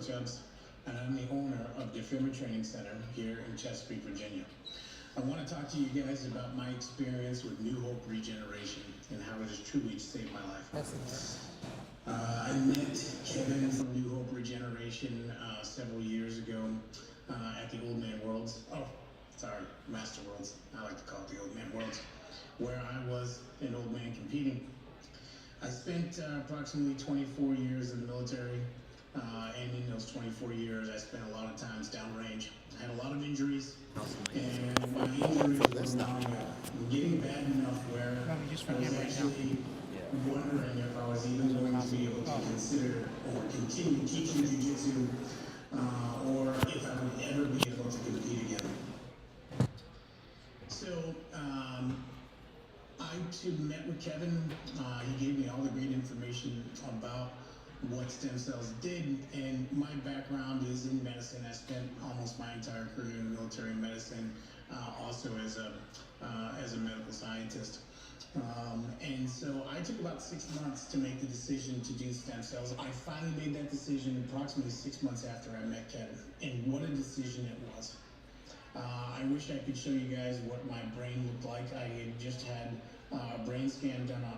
Chubbs, and I'm the owner of the Firma Training Center here in Chesapeake, Virginia. I want to talk to you guys about my experience with New Hope Regeneration and how it has truly saved my life. I met Kevin from New Hope Regeneration several years ago at the Old Man Worlds. Oh, sorry, Master Worlds. I like to call it the Old Man Worlds, where I was an old man competing. I spent approximately 24 years in the military, and in those 24 years, I spent a lot of times downrange. I had a lot of injuries, and my injuries were getting bad enough where I was actually wondering if I was even going to be able to consider or continue teaching jiu-jitsu, or if I would ever be able to compete again. So, I too met with Kevin. He gave me all the great information about what stem cells did, and my background is in medicine. I spent almost my entire career in military medicine, also as a medical scientist. And so I took about 6 months to make the decision to do stem cells. I finally made that decision approximately 6 months after I met Kevin, and what a decision it was. I wish I could show you guys what my brain looked like. I had just had a brain scan done on.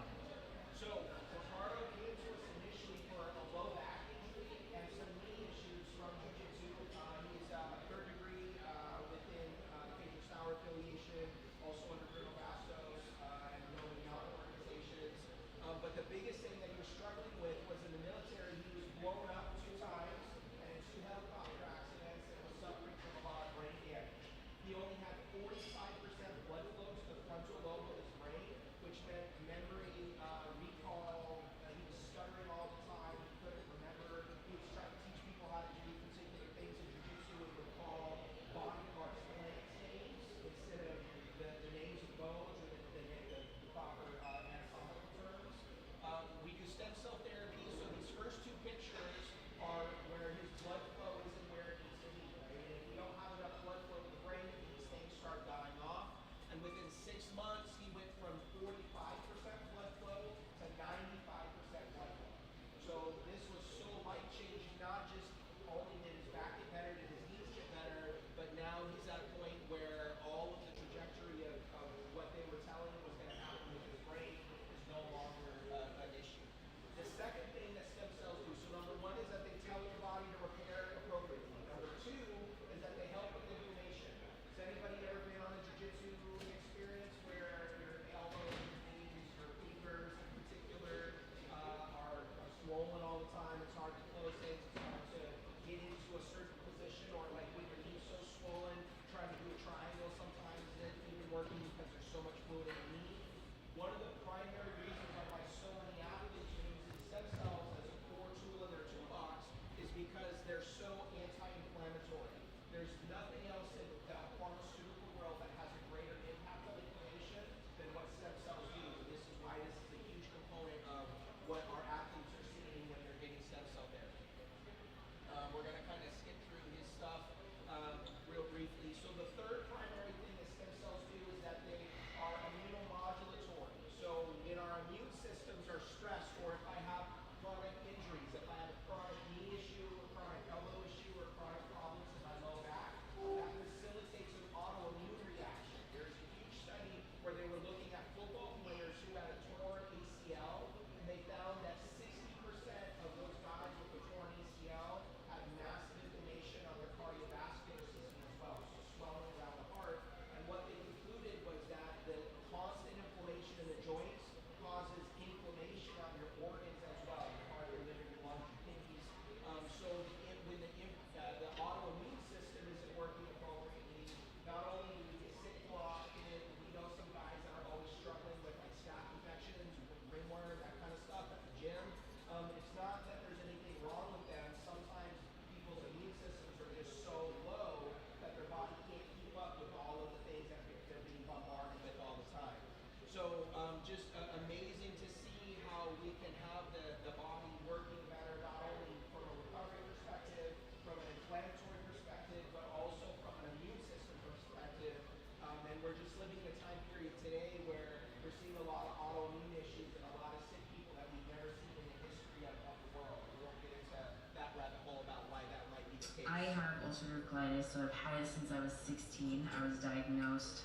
I have ulcerative colitis, so I've had it since I was 16. I was diagnosed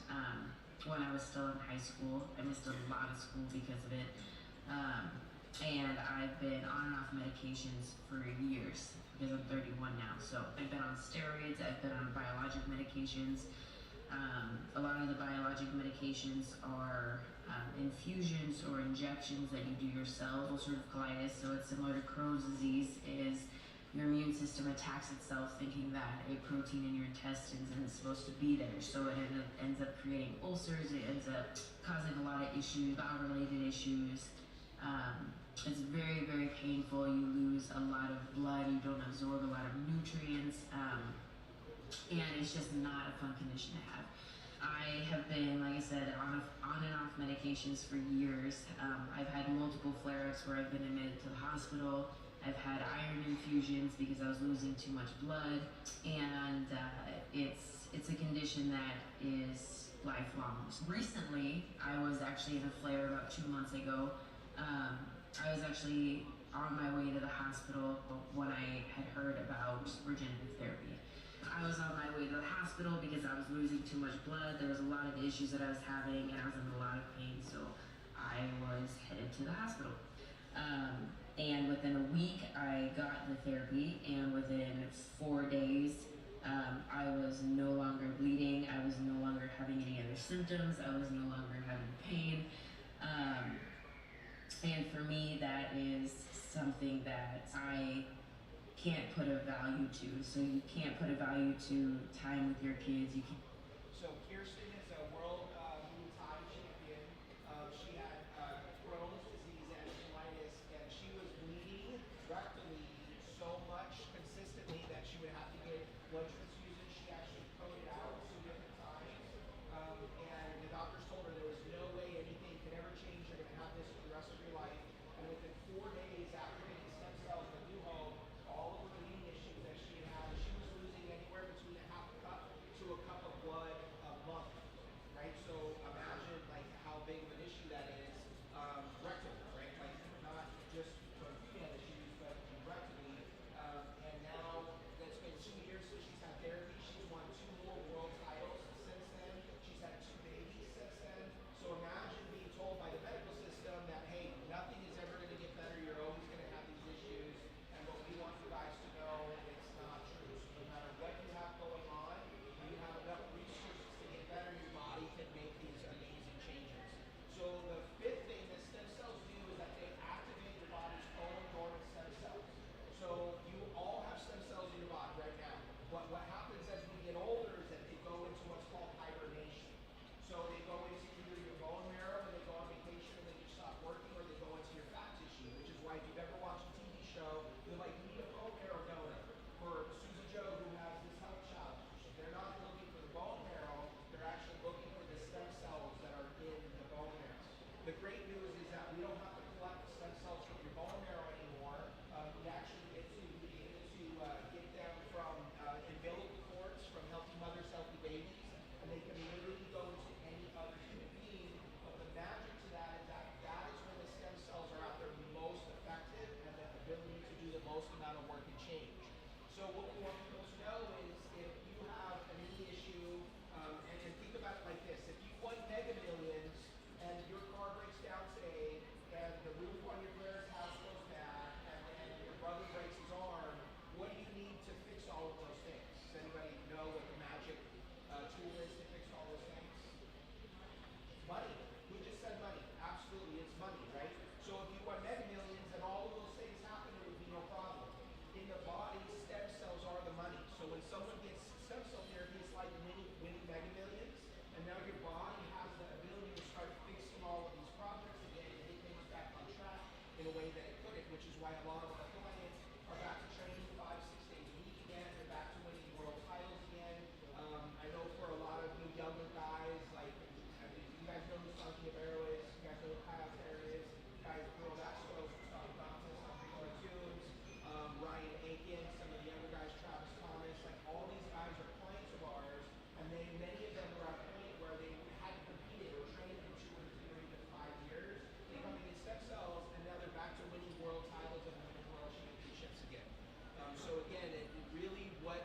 when I was still in high school. I missed a lot of school because of it. And I've been on and off medications for years because I'm 31 now. So I've been on steroids, I've been on biologic medications. A lot of the biologic medications are infusions or injections that you do yourself. Ulcerative colitis, so it's similar to Crohn's disease, is your immune system attacks itself thinking that a protein in your intestines isn't supposed to be there. So it ends up creating ulcers, it ends up causing a lot of issues, bowel-related issues. It's very, very painful. You lose a lot of blood, you don't absorb a lot of nutrients, and it's just not a fun condition to have. I have been, like I said, on and off medications for years. I've had multiple flare-ups where I've been admitted to the hospital. I've had iron infusions because I was losing too much blood, and it's a condition that is lifelong. Recently, I was actually in a flare about 2 months ago. I was actually on my way to the hospital when I had heard about regenerative therapy. I was on my way to the hospital because I was losing too much blood. There was a lot of issues that I was having, and I was in a lot of pain, so I was headed to the hospital. And within a week, I got the therapy, and within 4 days, I was no longer bleeding. I was no longer having any other symptoms. I was no longer having pain. And for me, that is something that I can't put a value to. So you can't put a value to time with your kids. You can. So Kirsten is a world Muay Thai champion. She had Crohn's disease and colitis, and she was bleeding rectally so much consistently that she would have to get blood transfusions. She actually coded out 2 different times, and the doctors told her there was no way anything could ever change. You're going to have this for the rest of your life. And within 4 days after getting stem cells in a new home, all of the bleeding issues that she had, she was losing anywhere between a half a cup to a cup of blood a month, right? So imagine like how big of an issue that is, rectally, right? Like not just for female issues, but rectally. And now it's been 2 years since she's had therapy. She's won 2 more world titles since then. She's had 2 babies since then. So imagine being told by the medical system that, hey, nothing is ever going to get better. You're always going to have these issues. And what we want you guys to know, it's not true. So no matter what you have going on, you have enough resources to get better. Your body can make these amazing changes. So the 5th thing that stem cells do is that they activate your body's own dormant stem cells. So you all have stem cells in your body right now. But what happens as we get older is that they go into what's called hibernation. So they go into either your bone marrow and they go on vacation and then you stop working, or they go into your fat tissue, which is why if you've ever watched a TV show, they're like, you need a bone marrow donor for Susie Joe who has this health challenge. They're not looking for the bone marrow, they're actually looking for the stem cells that are in the bone marrow. The great news is that we don't have to collect the stem cells from your bone marrow anymore. We actually get to be able to get them from umbilical cords, from healthy mothers, healthy babies, and they can literally go into any other human being. But the magic to that is that that is when the stem cells are out there most effective and the ability to do the most amount of work and change. So what we want people to know is if you have a knee issue, and think about it like this, if you won Mega Millions and your car breaks down today and the roof on your parents' house goes bad and then your brother breaks his arm, what do you need to fix all of those things? Does anybody know what the magic tool is to fix all those things? Money. Who just said money? Absolutely, it's money, right? So if you won Mega Millions and all of those things happen, it would be no problem. In the body, stem cells are the money. So when someone gets stem cell therapy, it's like winning Mega Millions, and now your body has the ability to start fixing all of these projects again and get things back on track in a way that it couldn't, which is why a lot of our clients are back to training 5-6 days a week again. They're back to winning world titles again. I know for a lot of you younger guys, like, I mean, you guys know who Santi Ibero is, you guys know who Kyle Terry is, guys, Bill Vasquez, Gustavo Dantas, Andre Tunes, Ryan Aiken, some of the younger guys, Travis Thomas, like all these guys are clients of ours, and many of them were at a point where they hadn't competed or trained in 2 or 3 or even 5 years. They come to get stem cells, and now they're back to winning world titles and winning world championships again. So again, it really, what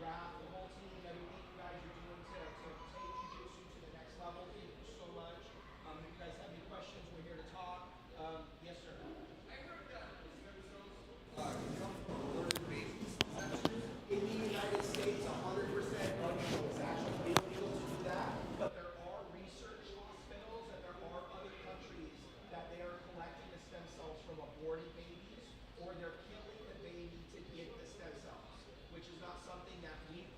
Raph, the whole team, everything you guys are doing to take jiu-jitsu to the next level. Thank you so much. If you guys have any questions, we're here to talk. Yes, sir. In the United States, 100% of people is actually illegal to do that, but there are research hospitals and there are other countries that they are collecting the stem cells from aborted babies, or they're killing the baby to get the stem cells, which is not something that we've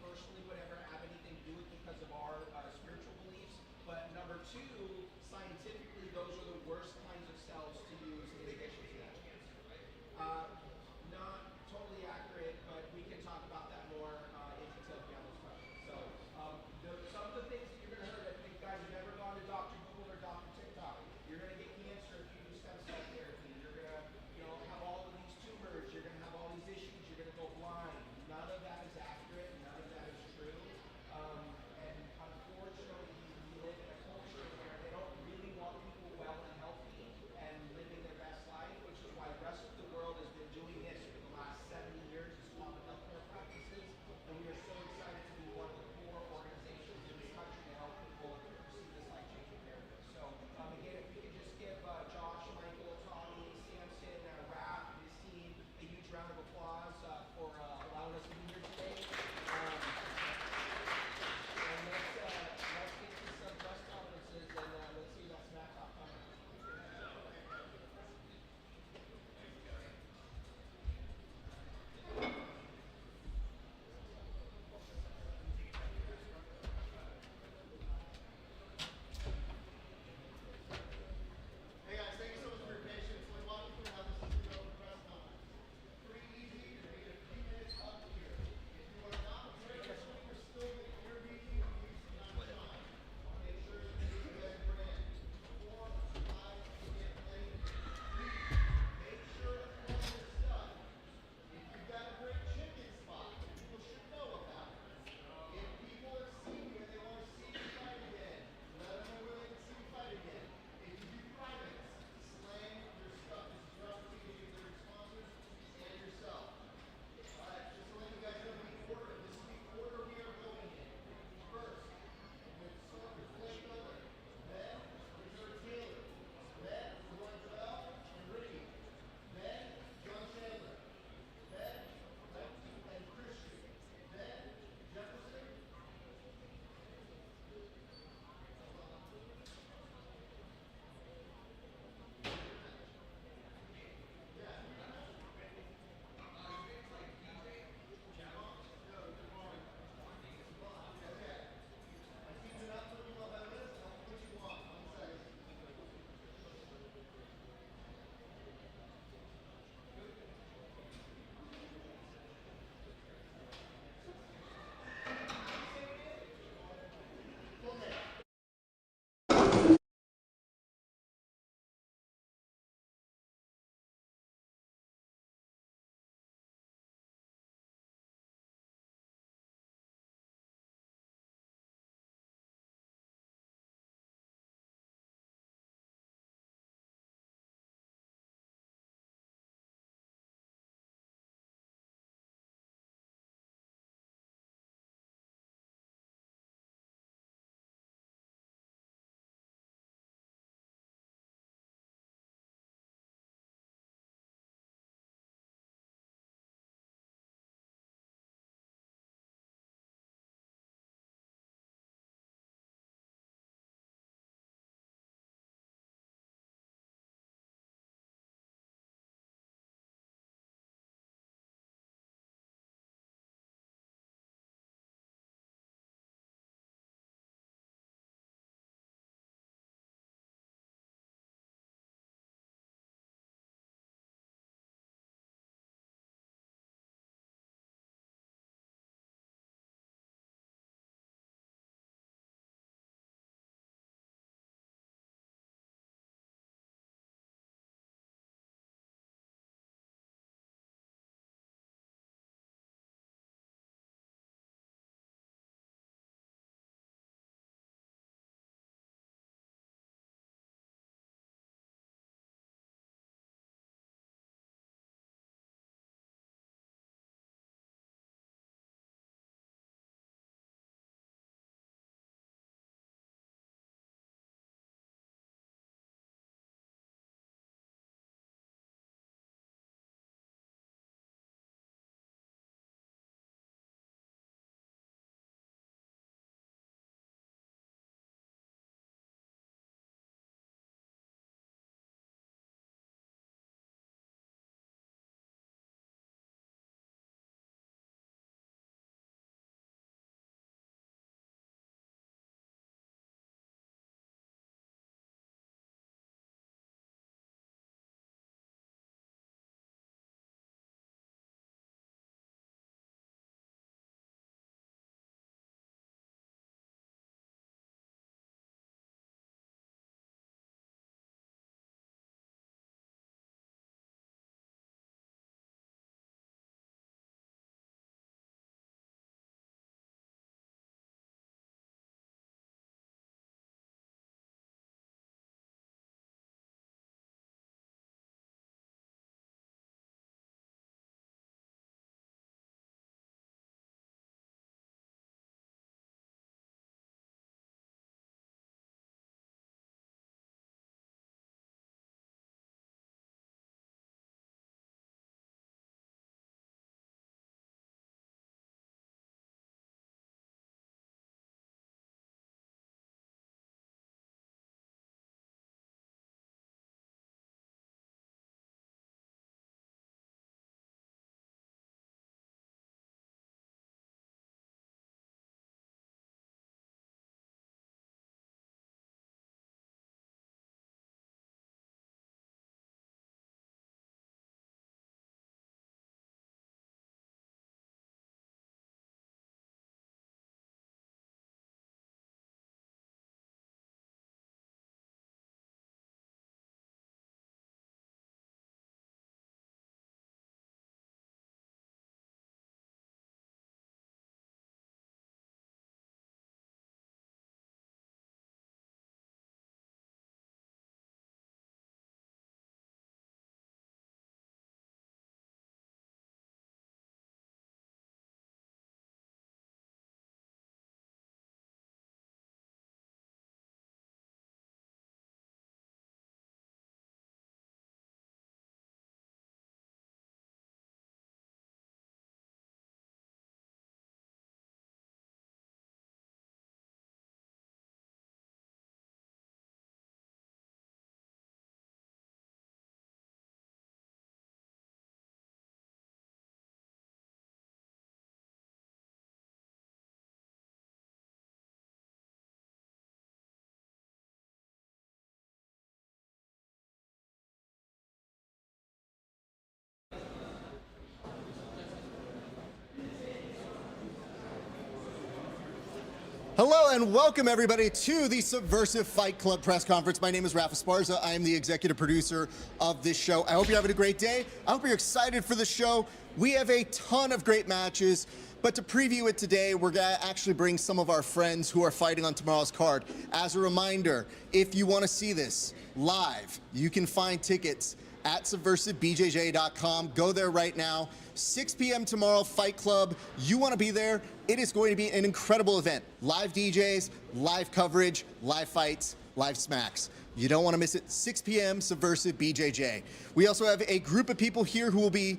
Hello and welcome everybody to the Subversive Fight Club press conference. My name is Rafa Esparza. I am the executive producer of this show. I hope you're having a great day. I hope you're excited for the show. We have a ton of great matches, but to preview it today, we're gonna actually bring some of our friends who are fighting on tomorrow's card. As a reminder, if you wanna see this live, you can find tickets at subversivebjj.com. Go there right now. 6 p.m. tomorrow, Fight Club. You want to be there. It is going to be an incredible event. Live DJs, live coverage, live fights, live smacks. You don't want to miss it. 6 p.m. Subversive BJJ. We also have a group of people here who will be,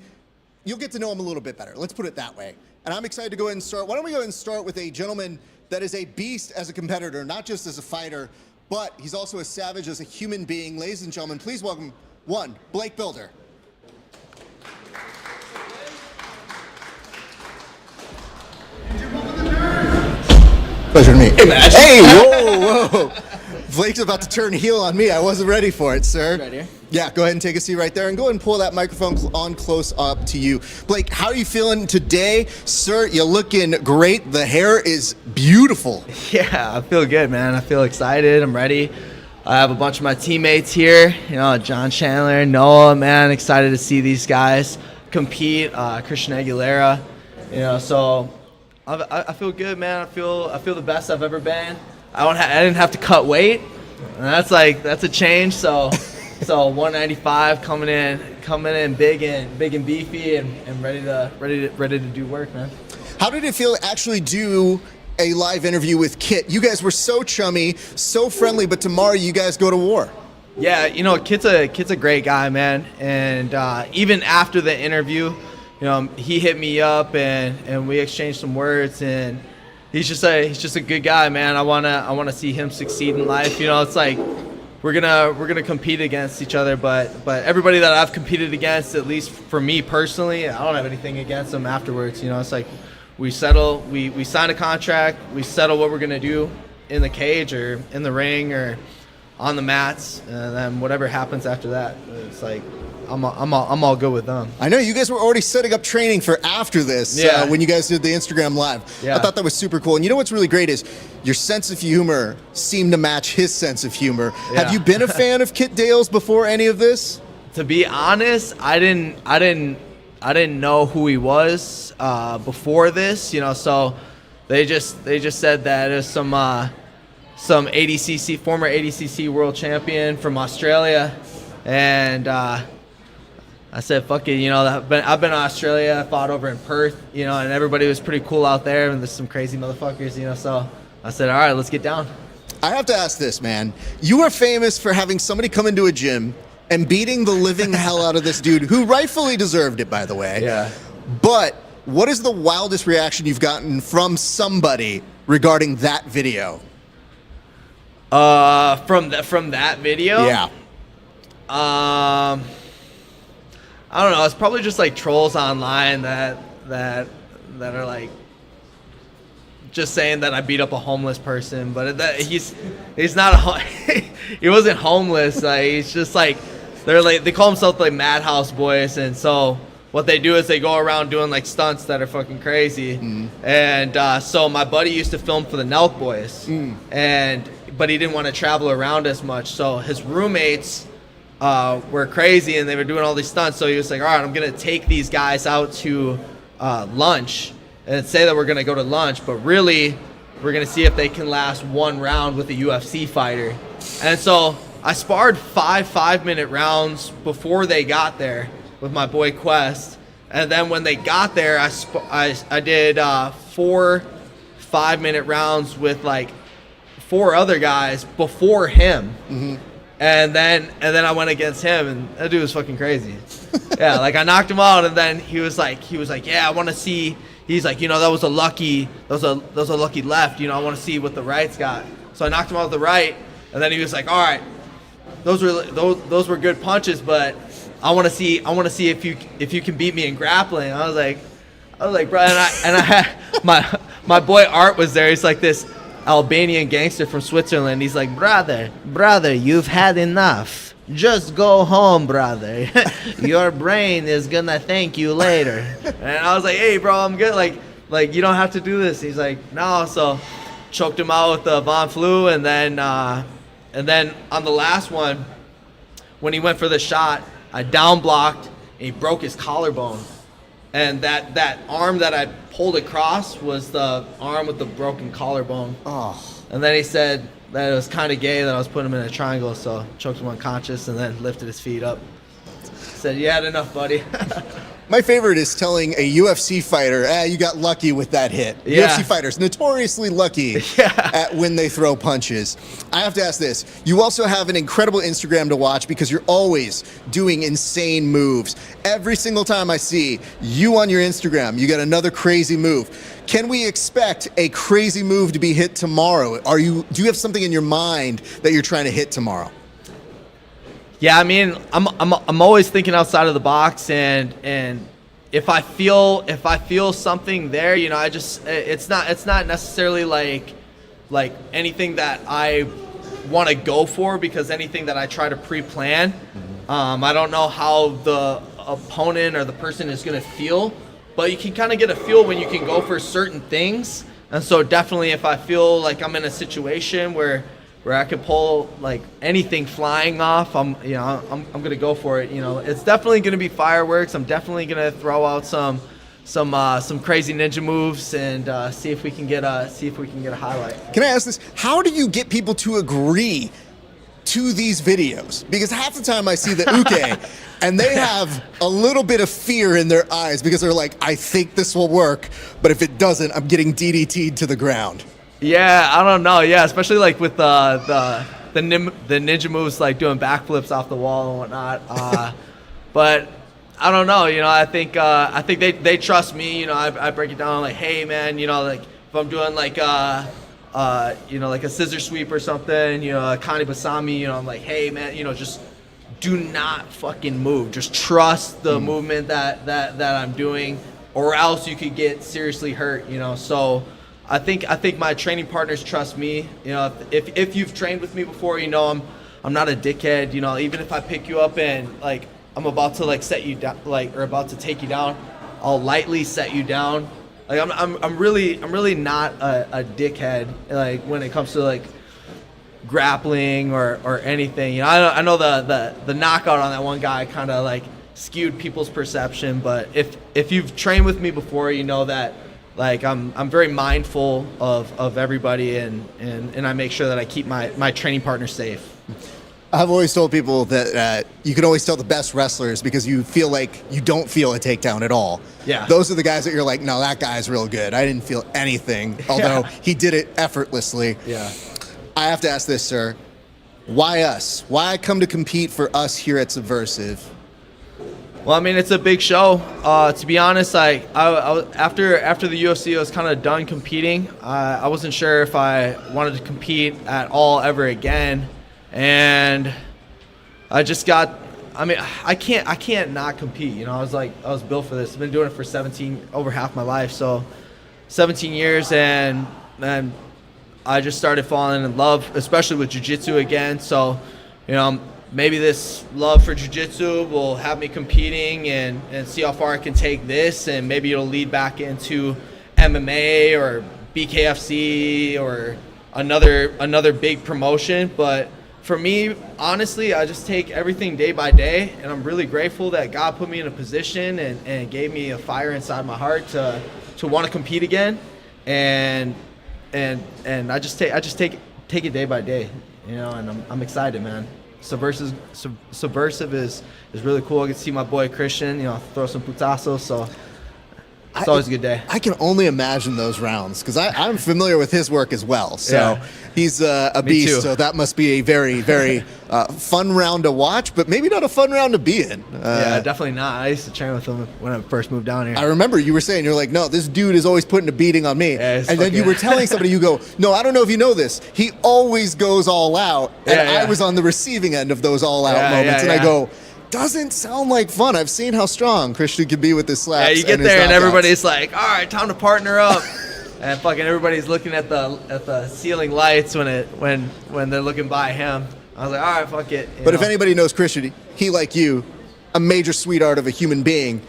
you'll get to know them a little bit better. Let's put it that way. And I'm excited to go ahead and start. Why don't we go ahead and start with a gentleman that is a beast as a competitor, not just as a fighter, but he's also a savage as a human being. Ladies and gentlemen, please welcome one, Blake Builder. Pleasure to meet. Hey, man. Hey, whoa. Blake's about to turn heel on me. I wasn't ready for it, sir. Right here? Yeah, go ahead and take a seat right there and go ahead and pull that microphone on close up to you. Blake, how are you feeling today? Sir, you're looking great. The hair is beautiful. Yeah, I feel good, man. I feel excited. I'm ready. I have a bunch of my teammates here, John, Chandler, Noah, man, excited to see these guys compete, Christian Aguilera, so I feel good, man. I feel the best I've ever been. I didn't have to cut weight, and that's a change, so 195 coming in big and beefy and ready to do work, man. How did it feel to actually do a live interview with Kit? You guys were so chummy, so friendly, but tomorrow you guys go to war. Yeah, Kit's a great guy, man. And even after the interview, he hit me up and we exchanged some words. And he's just a good guy, man. I wanna see him succeed in life. It's like we're gonna compete against each other, but everybody that I've competed against, at least for me personally, I don't have anything against them afterwards. It's like we settle, we sign a contract, we settle what we're gonna do in the cage or in the ring or on the mats, and then whatever happens after that, it's like I'm all good with them. I know you guys were already setting up training for after this when you guys did the Instagram Live. Yeah. I thought that was super cool. And you know what's really great is your sense of humor seemed to match his sense of humor. Yeah. Have you been a fan of Kit Dale's before any of this? To be honest, I didn't know who he was before this, so they just said that it was some former ADCC world champion from Australia, and I said, fuck it, I've been to Australia, I fought over in Perth, and everybody was pretty cool out there, and there's some crazy motherfuckers, so I said, all right, let's get down. I have to ask this, man. You are famous for having somebody come into a gym and beating the living hell out of this dude, who rightfully deserved it, by the way. Yeah. But what is the wildest reaction you've gotten from somebody regarding that video? From that video? Yeah. I don't know. It's probably just like trolls online that are like just saying that I beat up a homeless person, but he's not he wasn't homeless. He's just like they call themselves like Madhouse Boys, and so what they do is they go around doing like stunts that are fucking crazy. And so my buddy used to film for the Nelk Boys, but he didn't want to travel around as much, so his roommates were crazy and they were doing all these stunts. So he was like, all right, I'm gonna take these guys out to lunch and say that we're gonna go to lunch, but really we're gonna see if they can last one round with a UFC fighter. And so I sparred 5-minute rounds before they got there with my boy Quest, and then when they got there, I did 4 5-minute rounds with like 4 other guys before him. And then I went against him, and that dude was fucking crazy. Yeah, like I knocked him out, and then he was like, yeah, I want to see. He's like, that was a lucky left. I want to see what the right's got. So I knocked him out with the right, and then he was like, all right, those were good punches, but I want to see if you can beat me in grappling. I was like, bro, and I had my boy Art was there. He's like this Albanian gangster from Switzerland. He's like, brother, you've had enough. Just go home, brother. Your brain is gonna thank you later. And I was like, hey, bro, I'm good. Like you don't have to do this. He's like, no. So choked him out with the Von Flu, and then on the last one, when he went for the shot, I down blocked, and he broke his collarbone. And that arm that I pulled across was the arm with the broken collarbone. Oh. And then he said that it was kind of gay that I was putting him in a triangle, so choked him unconscious and then lifted his feet up. Said, "You had enough, buddy." My favorite is telling a UFC fighter, you got lucky with that hit. Yeah. UFC fighters notoriously lucky Yeah. at when they throw punches. I have to ask this. You also have an incredible Instagram to watch because you're always doing insane moves. Every single time I see you on your Instagram, you got another crazy move. Can we expect a crazy move to be hit tomorrow? Do you have something in your mind that you're trying to hit tomorrow? Yeah, I mean, I'm always thinking outside of the box, and if I feel something there, you know, it's not necessarily like anything that I want to go for, because anything that I try to pre-plan, I don't know how the opponent or the person is going to feel, but you can kind of get a feel when you can go for certain things. And so definitely, if I feel like I'm in a situation where I could pull like anything flying off, I'm gonna go for it. You know, it's definitely gonna be fireworks. I'm definitely gonna throw out some crazy ninja moves and see if we can get a highlight. Can I ask this? How do you get people to agree to these videos? Because half the time I see the uke and they have a little bit of fear in their eyes because they're like, I think this will work, but if it doesn't, I'm getting DDT'd to the ground. Yeah, I don't know. Yeah, especially like with the ninja moves, like doing backflips off the wall and whatnot. But I don't know. You know, I think they trust me. You know, I break it down like, hey man, you know, like if I'm doing like like a scissor sweep or something, you know, a Kani Basami, you know, I'm like, hey man, you know, just do not fucking move. Just trust the movement that I'm doing, or else you could get seriously hurt. You know, so. I think my training partners trust me. You know, if you've trained with me before, you know I'm not a dickhead. You know, even if I pick you up and like I'm about to like set you down, like, or about to take you down, I'll lightly set you down. Like I'm really not a dickhead. Like when it comes to like grappling or anything. You know, I know the knockout on that one guy kind of like skewed people's perception, but if you've trained with me before, you know that. Like I'm very mindful of everybody, and I make sure that I keep my training partner safe. I've always told people that you can always tell the best wrestlers because you feel like you don't feel a takedown at all. Yeah. Those are the guys that you're like, no, that guy's real good. I didn't feel anything, although he did it effortlessly. Yeah. I have to ask this, sir. Why us? Why come to compete for us here at Subversiv? Well, I mean, it's a big show. To be honest, I after the UFC, I was kind of done competing. I wasn't sure if I wanted to compete at all ever again, and I just got. I mean, I can't not compete. You know, I was built for this. I've been doing it for over half my life, so 17 years, and I just started falling in love, especially with jiu-jitsu again. So, you know. Maybe this love for jiu-jitsu will have me competing and see how far I can take this, and maybe it'll lead back into MMA or BKFC or another big promotion. But for me, honestly, I just take everything day by day, and I'm really grateful that God put me in a position and gave me a fire inside my heart to want to compete again, and I just take it day by day, you know, and I'm excited, man. Subversiv is really cool. I get to see my boy Christian, you know, throw some putazos, so it's always a good day. I can only imagine those rounds because I'm familiar with his work as well. So yeah. He's a beast. So that must be a very, very fun round to watch, but maybe not a fun round to be in. Yeah, definitely not. I used to train with him when I first moved down here. I remember you were saying, you're like, no, this dude is always putting a beating on me. Yeah, and then you were telling somebody, you go, no, I don't know if you know this. He always goes all out. And I was on the receiving end of those all out moments. And I go, doesn't sound like fun. I've seen how strong Christian can be with his slaps. Yeah, you get there and everybody's like, all right, time to partner up. And fucking everybody's looking at the ceiling lights when they're looking by him. I was like, all right, fuck it. But if anybody knows Christian, he like you, a major sweetheart of a human being,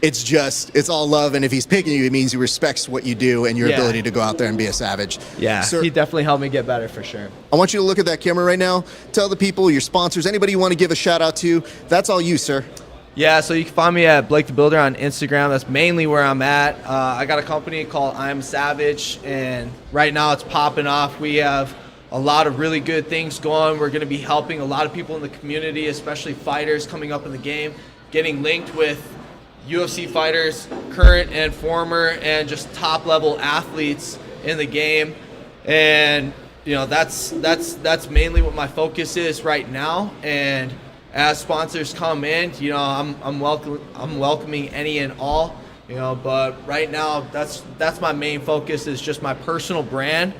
it's all love. And if he's picking you, it means he respects what you do and your ability to go out there and be a savage. Yeah, Sir, he definitely helped me get better for sure. I want you to look at that camera right now. Tell the people, your sponsors, anybody you want to give a shout out to. That's all you, sir. Yeah, so you can find me at Blake the Builder on Instagram. That's mainly where I'm at. I got a company called I'm Savage, and right now it's popping off. We have a lot of really good things going. We're going to be helping a lot of people in the community, especially fighters coming up in the game, getting linked with UFC fighters, current and former, and just top-level athletes in the game. And you know, that's mainly what my focus is right now. And as sponsors come in, you know, I'm welcoming any and all, you know, but right now that's my main focus, is just my personal brand,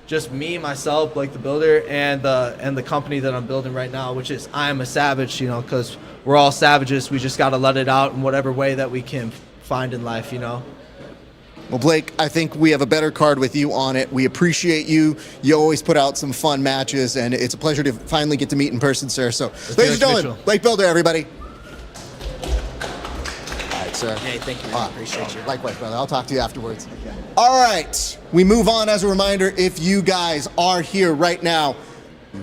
just me, myself, Blake the Builder, and the company that I'm building right now, which is I Am a Savage, you know, because we're all savages. We just got to let it out in whatever way that we can find in life, you know. Well, Blake, I think we have a better card with you on it. We appreciate you. You always put out some fun matches, and it's a pleasure to finally get to meet in person, sir. So, ladies and gentlemen, Blake Builder, everybody. All right, sir. Hey, thank you, man. Appreciate you. Likewise, brother. I'll talk to you afterwards. All right, we move on. As a reminder, if you guys are here right now,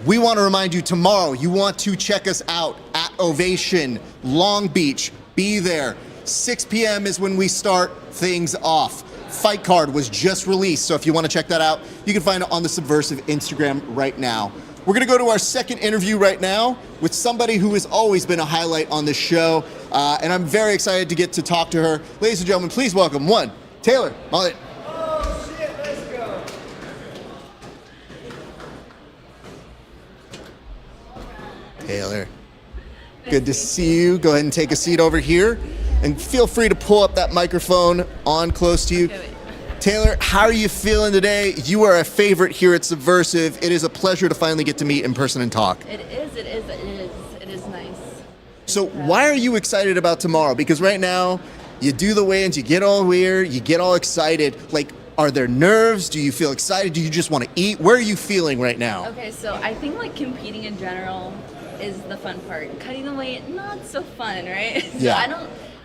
we want to remind you tomorrow, you want to check us out at Ovation, Long Beach. Be there. 6 p.m. is when we start things off. Fight card was just released, so if you want to check that out, you can find it on the Subversiv Instagram right now. We're going to go to our second interview right now with somebody who has always been a highlight on this show, and I'm very excited to get to talk to her. Ladies and gentlemen, please welcome one, Taylor Mauldin. Oh shit, let's go. Taylor, good to see you. Go ahead and take a seat over here, and feel free to pull up that microphone on close to you. Taylor, how are you feeling today? You are a favorite here at Subversiv. It is a pleasure to finally get to meet in person and talk. It is nice. So why are you excited about tomorrow? Because right now, you do the weigh-ins, you get all weird, you get all excited. Like, are there nerves? Do you feel excited? Do you just want to eat? Where are you feeling right now? Okay, so I think like competing in general is the fun part. Cutting the weight, not so fun, right? So Yeah.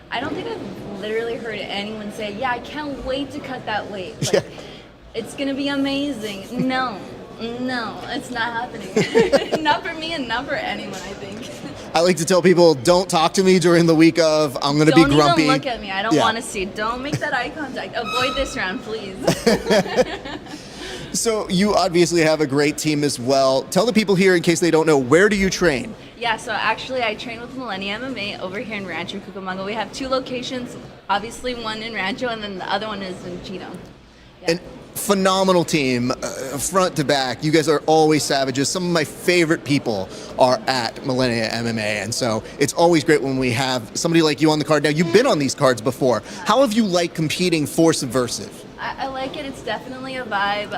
I don't think I've literally heard anyone say, yeah, I can't wait to cut that weight. Like, Yeah. it's gonna be amazing. No, it's not happening. Not for me and not for anyone, I think. I like to tell people, don't talk to me during the week of, I'm going to be grumpy. Don't even look at me. I don't Yeah. want to see. Don't make that eye contact. Avoid this round, please. So you obviously have a great team as well. Tell the people here, in case they don't know, where do you train? Yeah, so actually I train with Millennium MMA over here in Rancho Cucamonga. We have two locations, obviously one in Rancho and then the other one is in Chino. Yeah. An phenomenal team, front to back. You guys are always savages. Some of my favorite people are at Millennium MMA, and so it's always great when we have somebody like you on the card. Now, you've been on these cards before. How have you liked competing for Subversiv? I like it. It's definitely a vibe.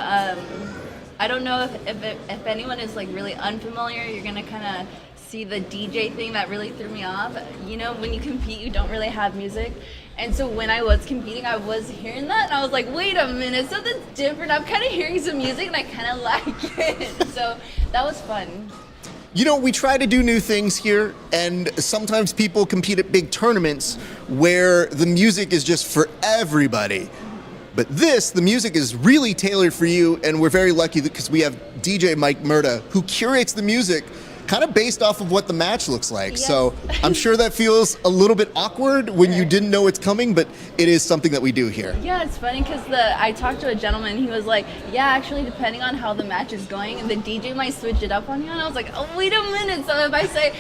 I don't know if anyone is like really unfamiliar, you're gonna kind of see the DJ thing that really threw me off. You know, when you compete, you don't really have music. And so when I was competing, I was hearing that, and I was like, wait a minute, something's different. I'm kind of hearing some music, and I kind of like it. So that was fun. You know, we try to do new things here, and sometimes people compete at big tournaments where the music is just for everybody. But the music is really tailored for you, and we're very lucky because we have DJ Mike Murda, who curates the music kind of based off of what the match looks like. Yes. So I'm sure that feels a little bit awkward when you didn't know it's coming, but it is something that we do here. Yeah, it's funny because I talked to a gentleman, he was like, yeah, actually, depending on how the match is going, the DJ might switch it up on you. And I was like, oh, wait a minute. So if I say,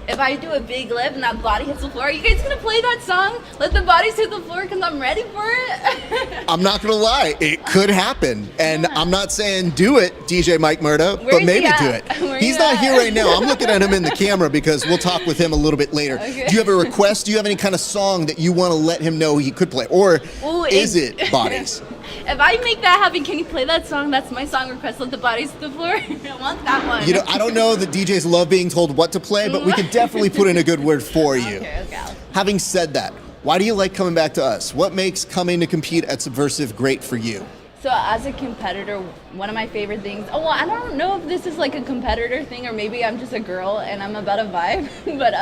if I do a big lift and that body hits the floor, are you guys going to play that song? Let the bodies hit the floor because I'm ready for it? I'm not going to lie, it could happen. And I'm not saying do it, DJ Mike Murda, Where but is maybe he at? do it. Where He's you not at? here right now. I'm looking at him in the camera because we'll talk with him a little bit later. Okay. Do you have a request? Do you have any kind of song that you want to let him know he could play? Or Ooh, is it bodies? If I make that happen, can you play that song? That's my song request. Let the bodies hit the floor. I want that one. You know, I don't know that DJs love being told what to play, but we can definitely put in a good word for you. Okay. Having said that, why do you like coming back to us? What makes coming to compete at Subversiv great for you? So as a competitor, one of my favorite things, well, I don't know if this is like a competitor thing or maybe I'm just a girl and I'm about a vibe, but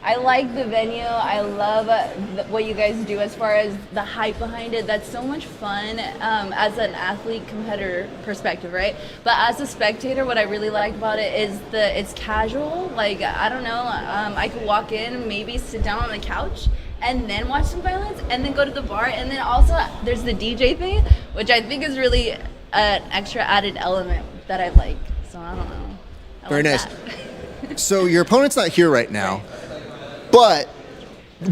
I like the venue. I love what you guys do as far as the hype behind it. That's so much fun as an athlete competitor perspective, right? But as a spectator, what I really like about it is it's casual. Like, I don't know, I could walk in, maybe sit down on the couch, and then watch some violence, and then go to the bar. And then also there's the DJ thing, which I think is really an extra added element that I like. So I don't know. Very nice. So your opponent's not here right now, but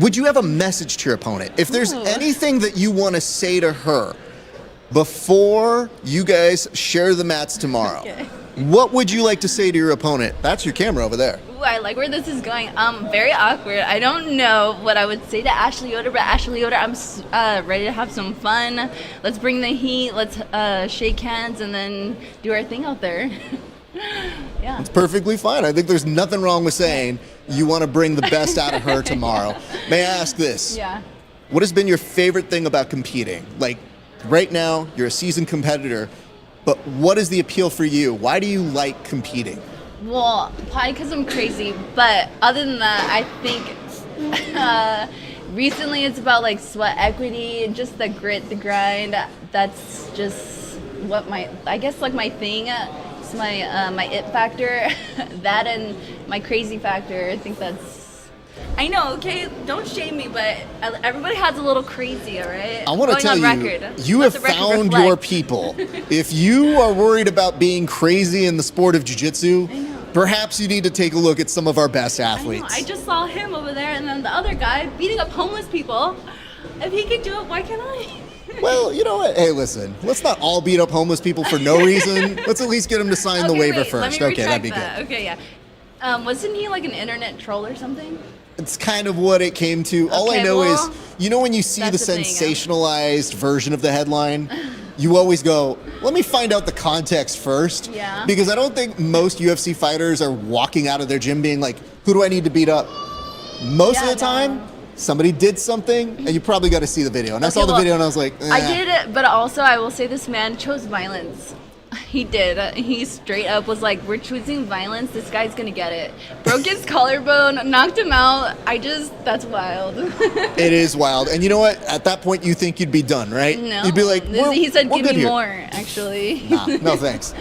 would you have a message to your opponent? If there's anything that you want to say to her before you guys share the mats tomorrow, Okay. what would you like to say to your opponent? That's your camera over there. Ooh, I like where this is going. Very awkward. I don't know what I would say to Ashley Yoder, but Ashley Yoder, I'm ready to have some fun. Let's bring the heat. Let's shake hands and then do our thing out there. Yeah. It's perfectly fine. I think there's nothing wrong with saying you want to bring the best out of her tomorrow. May I ask this? Yeah. What has been your favorite thing about competing? Like, right now, you're a seasoned competitor, but what is the appeal for you? Why do you like competing? Well, probably because I'm crazy, but other than that, I think recently it's about like sweat equity and just the grit, the grind. That's just what my thing. It's my it factor. That and my crazy factor. I think that's. I know, okay? Don't shame me, but everybody has a little crazy, all right? I want to tell you Let have the record found reflect. your people. If you are worried about being crazy in the sport of jiu-jitsu, perhaps you need to take a look at some of our best athletes. I just saw him over there, and then the other guy beating up homeless people. If he can do it, why can't I? Well, you know what? Hey, listen, let's not all beat up homeless people for no reason. Let's at least get them to sign the waiver wait, first. Let me Okay, that'd retract be good. that. Okay, yeah. Wasn't he like an internet troll or something? It's kind of what it came to. All I Okay, know well, is, you know when you see the that's the thing, sensationalized version of the headline, you always go, let me find out the context first. Yeah. Because I don't think most UFC fighters are walking out of their gym being like, who do I need to beat up? Most of Yeah, the time, no. somebody did something, and you probably got to see the video. And I Okay, saw the well, video and I was like, I did it, but also I will say this man chose violence. He did. He straight up was like, we're choosing violence. This guy's gonna get it. Broke his collarbone, knocked him out. That's wild. It is wild. And you know what? At that point, you think you'd be done, right? No. You'd be like, He said, we're give good me here." more, actually. Nah, no thanks.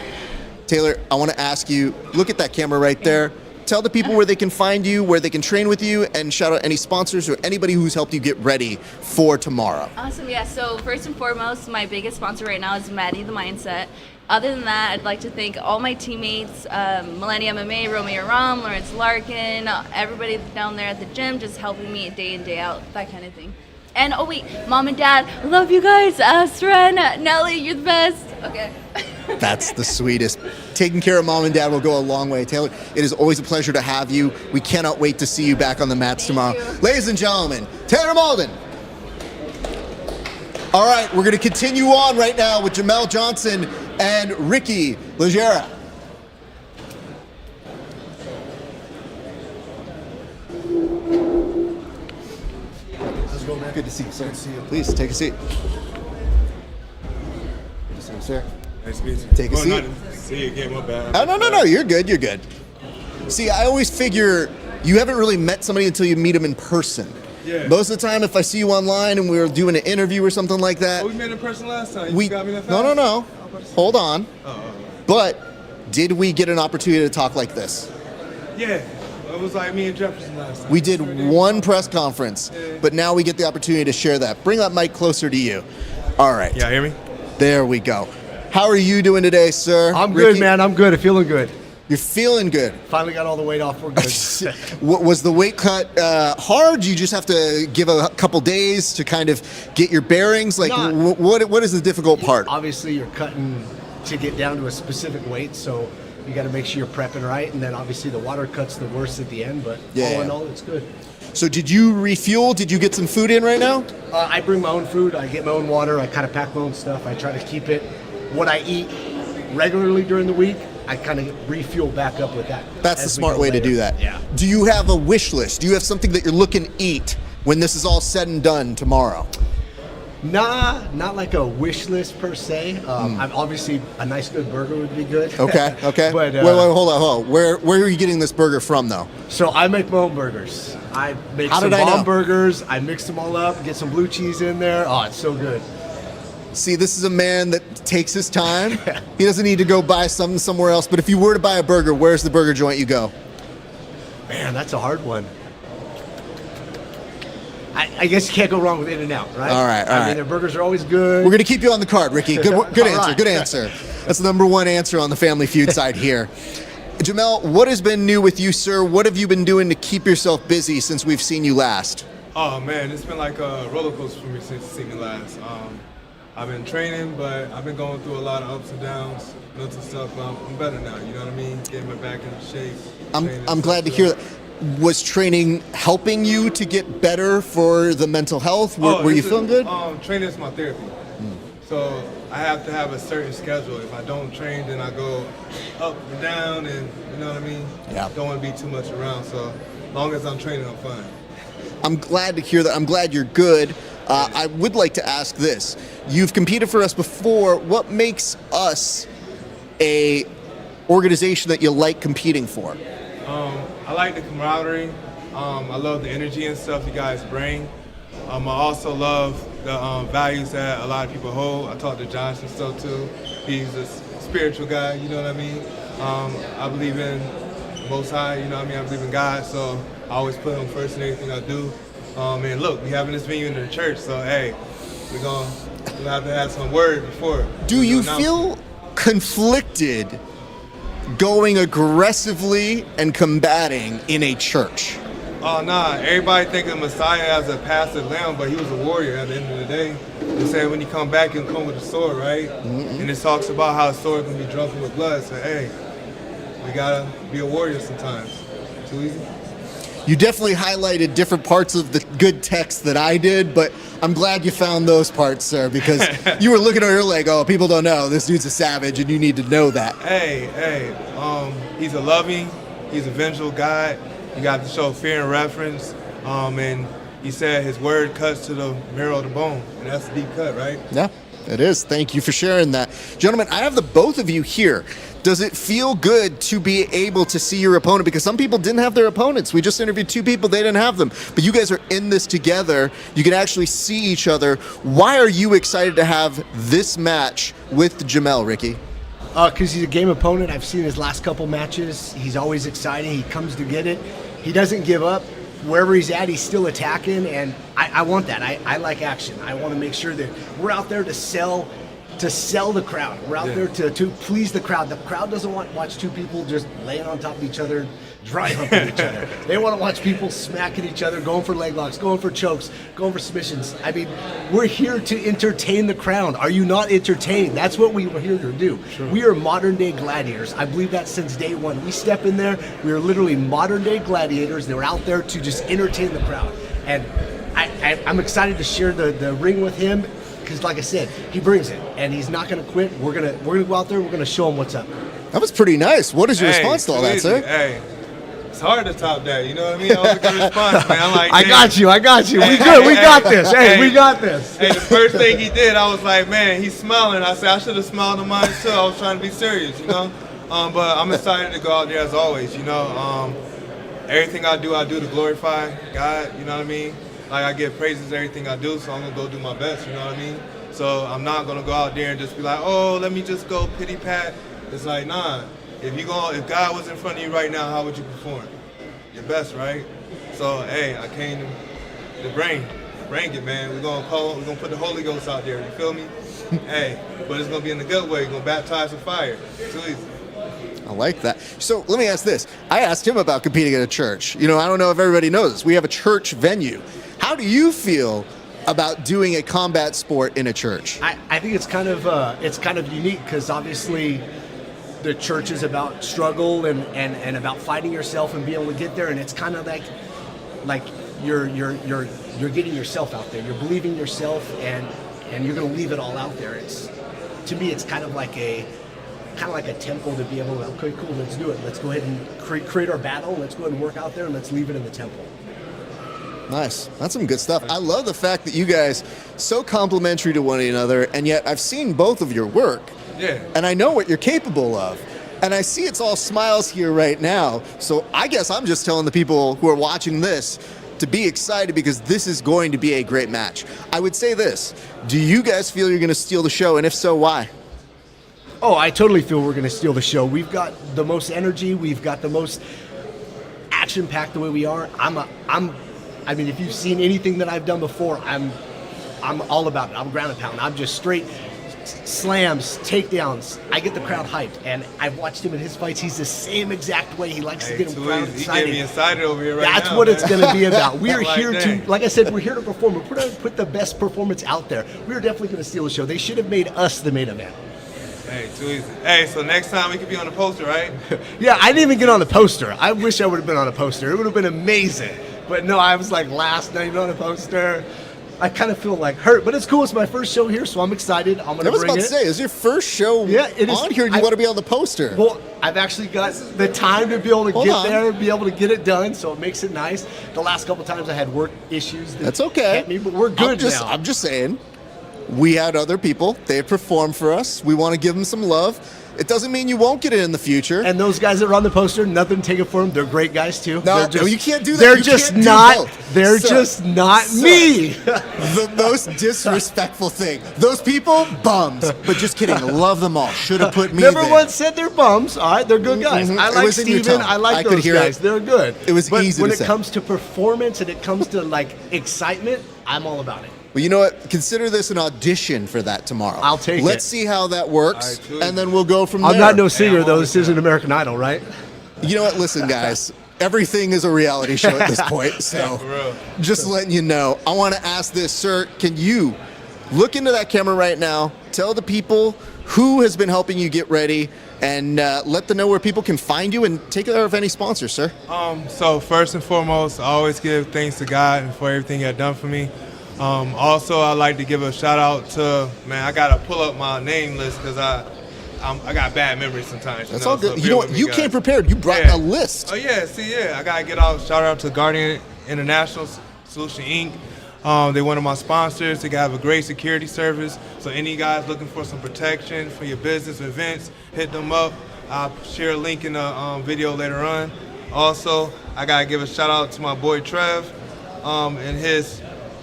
Taylor, I want to ask you, look at that camera right there. Tell the people where they can find you, where they can train with you, and shout out any sponsors or anybody who's helped you get ready for tomorrow. Awesome, yeah. So first and foremost, my biggest sponsor right now is Maddie the Mindset. Other than that, I'd like to thank all my teammates, Millennium MMA, Romeo Ram, Lawrence Larkin, everybody down there at the gym just helping me day in, day out, that kind of thing. And oh wait, Mom and Dad, love you guys. Sren, Nelly, you're the best. Okay. That's the sweetest. Taking care of Mom and Dad will go a long way. Taylor, it is always a pleasure to have you. We cannot wait to see you back on the mats tomorrow. you. Ladies and gentlemen, Taylor Mauldin. All right, we're going to continue on right now with Jamal Johnson and Ricky Legera. How's it going, man? Good to see you, sir. Good to see you. Please take a seat. Good to see you, sir. Nice to meet you. Take a seat. Not to see you again, my bad. Oh, no, you're good, you're good. See, I always figure you haven't really met somebody until you meet them in person. Yeah. Most of the time, if I see you online and we were doing an interview or something like that, Oh, we met in person last time. You we got me that no, fast? no. Hold on. Oh. But did we get an opportunity to talk like this? Yeah. It was like me and Jefferson last time. We did Sure did. one press conference, but now we get the opportunity to share that. Bring that mic closer to you. All right. Yeah, hear me? There we go. How are you doing today, sir? I'm Ricky? good, man. I'm good. I'm feeling good. You're feeling good. Finally got all the weight off. We're good. Was the weight cut hard? You just have to give a couple days to kind of get your bearings? Like, Not- what is the difficult part? Obviously, you're cutting to get down to a specific weight, so you got to make sure you're prepping right. And then obviously the water cut's the worst at the end, but Yeah. all in all, it's good. So did you refuel? Did you get some food in right now? I bring my own food. I get my own water. I kind of pack my own stuff. I try to keep it what I eat regularly during the week. I kind of refuel back up with that. That's the as we smart go way to later. do that. Yeah. Do you have a wish list? Do you have something that you're looking to eat when this is all said and done tomorrow? Not like a wish list per se. I'm obviously a nice good burger would be good. Okay. But wait, hold on. Where are you getting this burger from, though? So I make my own burgers. I make some bomb burgers. I mix them all up, get some blue cheese in there. Oh, it's so good. See, this is a man that takes his time. He doesn't need to go buy something somewhere else. But if you were to buy a burger, where's the burger joint you go? Man, that's a hard one. I guess you can't go wrong with In-N-Out, right? All right. I mean, their burgers are always good. We're going to keep you on the card, Ricky. Good answer. Right. Good answer. That's the number one answer on the Family Feud side here. Jamal, what has been new with you, sir? What have you been doing to keep yourself busy since we've seen you last? Oh man, it's been like a roller coaster for me since seeing me last. I've been training, but I've been going through a lot of ups and downs, mental stuff. But I'm better now. You know what I mean? Getting my back into shape. I'm glad to hear that. Was training helping you to get better for the mental health? Were you feeling good? Training is my therapy. So I have to have a certain schedule. If I don't train, then I go up and down, and you know what I mean? Yeah. Don't want to be too much around. So as long as I'm training, I'm fine. I'm glad to hear that. I'm glad you're good. I would like to ask this. You've competed for us before. What makes us a organization that you like competing for? I like the camaraderie. I love the energy and stuff you guys bring. I also love the values that a lot of people hold. I talk to Josh and stuff too. He's a spiritual guy, you know what I mean? I believe in the Most High, you know what I mean? I believe in God, so I always put him first in everything I do. And look, we having this venue in the church, so hey, we'll have to have some word before. Do you feel conflicted going aggressively and combating in a church? Oh, nah. Everybody think of Messiah as a passive lamb, but he was a warrior at the end of the day. They said when you come back, you'll come with a sword, right? Mm-hmm. And it talks about how a sword can be drunken with blood. So, hey, we gotta be a warrior sometimes. Too easy. You definitely highlighted different parts of the good text that I did, but I'm glad you found those parts, sir, because you were looking at her like, oh, people don't know. This dude's a savage, and you need to know that. Hey, he's a loving, he's a vengeful God. You got to show fear and reverence. And he said his word cuts to the marrow of the bone, and that's a deep cut, right? Yeah, it is. Thank you for sharing that. Gentlemen, I have the both of you here. Does it feel good to be able to see your opponent? Because some people didn't have their opponents. We just interviewed two people, they didn't have them. But you guys are in this together. You can actually see each other. Why are you excited to have this match with Jamal, Ricky? Because he's a game opponent. I've seen his last couple matches. He's always exciting. He comes to get it. He doesn't give up. Wherever he's at, he's still attacking, and I want that. I like action. I want to make sure that we're out there to sell the crowd. We're out there to please the crowd. The crowd doesn't want to watch two people just laying on top of each other, dry humping each other. They want to watch people smacking each other, going for leg locks, going for chokes, going for submissions. I mean, we're here to entertain the crowd. Are you not entertained? That's what we were here to do. Sure. We are modern day gladiators. I believe that since day one. We step in there, we are literally modern day gladiators. They were out there to just entertain the crowd. And I'm excited to share the ring with him. Because, like I said, he brings it, and he's not going to quit. We're gonna go out there. We're gonna show him what's up. That was pretty nice. What is your response to all that, sir? Hey, it's hard to top that. You know what I mean? That was a good response, man. I'm like, I got you. We good. We got this. Hey, we got this. Hey, the first thing he did, I was like, man, he's smiling. I said, I should have smiled on mine too. I was trying to be serious, you know. But I'm excited to go out there as always. You know, everything I do to glorify God. You know what I mean? Like, I give praises everything I do, so I'm gonna go do my best, you know what I mean? So I'm not gonna go out there and just be like, oh, let me just go pity pat. It's like, nah, if God was in front of you right now, how would you perform? Your best, right? So, hey, I came to bring it, man. We're gonna put the Holy Ghost out there, you feel me? Hey, but it's gonna be in the good way. We're gonna baptize with fire. Too easy. I like that. So let me ask this. I asked him about competing at a church. You know, I don't know if everybody knows this. We have a church venue. How do you feel about doing a combat sport in a church? I think it's kind of unique because obviously the church is about struggle and about fighting yourself and being able to get there, and it's kind of like you're getting yourself out there. You're believing yourself and you're going to leave it all out there. To me it's kind of like a temple to be able to, okay, cool, let's do it. Let's go ahead and create our battle. Let's go ahead and work out there, and let's leave it in the temple. Nice. That's some good stuff. I love the fact that you guys so complimentary to one another, and yet I've seen both of your work. Yeah. And I know what you're capable of. And I see it's all smiles here right now. So I guess I'm just telling the people who are watching this to be excited because this is going to be a great match. I would say this. Do you guys feel you're going to steal the show? And if so, why? Oh, I totally feel we're going to steal the show. We've got the most energy. We've got the most action-packed the way we are. I mean, if you've seen anything that I've done before, I'm all about it. I'm ground and pound. I'm just straight slams, takedowns. I get the crowd hyped, and I've watched him in his fights. He's the same exact way. He likes to get them crowd excited. He get me excited over here right now. That's what it's going to be about. We are Like, here dang. to, like I said, we're here to perform. We're going to put the best performance out there. We're definitely going to steal the show. They should have made us the main event. Hey, too easy. Hey, so next time we could be on the poster, right? Yeah, I didn't even get on the poster. I wish I would have been on a poster. It would have been amazing. But no, I was like last, not even on a poster. I kind of feel like hurt, but it's cool. It's my first show here, so I'm excited. I'm going to bring it. I was about to say, it's your first show it is. on here, and you want to be on the poster. Well, I've actually got the time to be able to Hold get on. there, be able to get it done, so it makes it nice. The last couple times I had work issues. That's okay. Kept me, but we're good now. I'm just saying, we had other people. They performed for us. We want to give them some love. It doesn't mean you won't get it in the future. And those guys that are on the poster, nothing taken for them. They're great guys too. No, they're you can't do that. They're You just can't do not. both. They're Sir, just not sir. me. The most disrespectful thing. Those people, bums. But just kidding. Love them all. Should have put me Never there. once said they're bums. All right, they're good guys. Mhm. I It like was in your Steven. tone. I like I could those hear guys. it. They're good. It was but easy when to it say. comes to performance and it comes to like excitement, I'm all about it. Well, you know what? Consider this an audition for that tomorrow. I'll take Let's it. see how that works, All right, cool. and then we'll go from there. I'm not no singer I'm though. always This isn't American Idol, right? You know what? Listen, guys. Everything is a reality show at this point, so For real. just letting you know. I want to ask this, sir. Can you look into that camera right now? Tell the people who has been helping you get ready, and let them know where people can find you and take care of any sponsors, sir. So first and foremost, I always give thanks to God and for everything He had done for me. Also, I'd like to give a shout out to, man, I gotta pull up my name list because I got bad memory sometimes. That's know, all good. so You bear know with what? me, You guys. came prepared. You brought Yeah. a list. Oh yeah, I gotta get out. Shout out to Guardian International Solution Inc. They're one of my sponsors. They have a great security service. So any guys looking for some protection for your business events, hit them up. I'll share a link in the video later on. Also, I gotta give a shout out to my boy Trev and his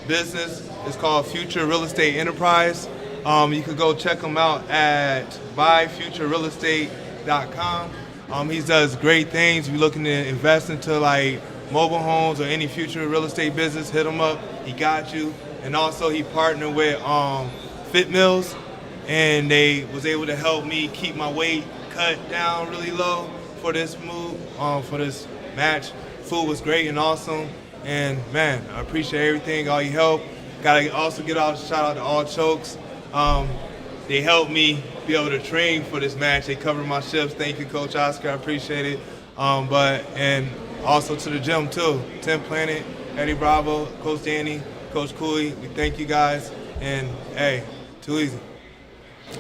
business. It's called Future Real Estate Enterprise. You could go check him out at buyfuturerealestate.com. He does great things. If you're looking to invest into like mobile homes or any future real estate business, hit him up. He got you. And also he partnered with Fit Mills, and they was able to help me keep my weight cut down really low for this move, for this match. Food was great and awesome. And man, I appreciate everything, all your help. Gotta also get out shout out to All Chokes. They helped me be able to train for this match. They covered my shifts. Thank you, Coach Oscar. I appreciate it. And also to the gym too. 10 Planet, Eddie Bravo, Coach Danny, Coach Cooley. We thank you guys. And hey, too easy.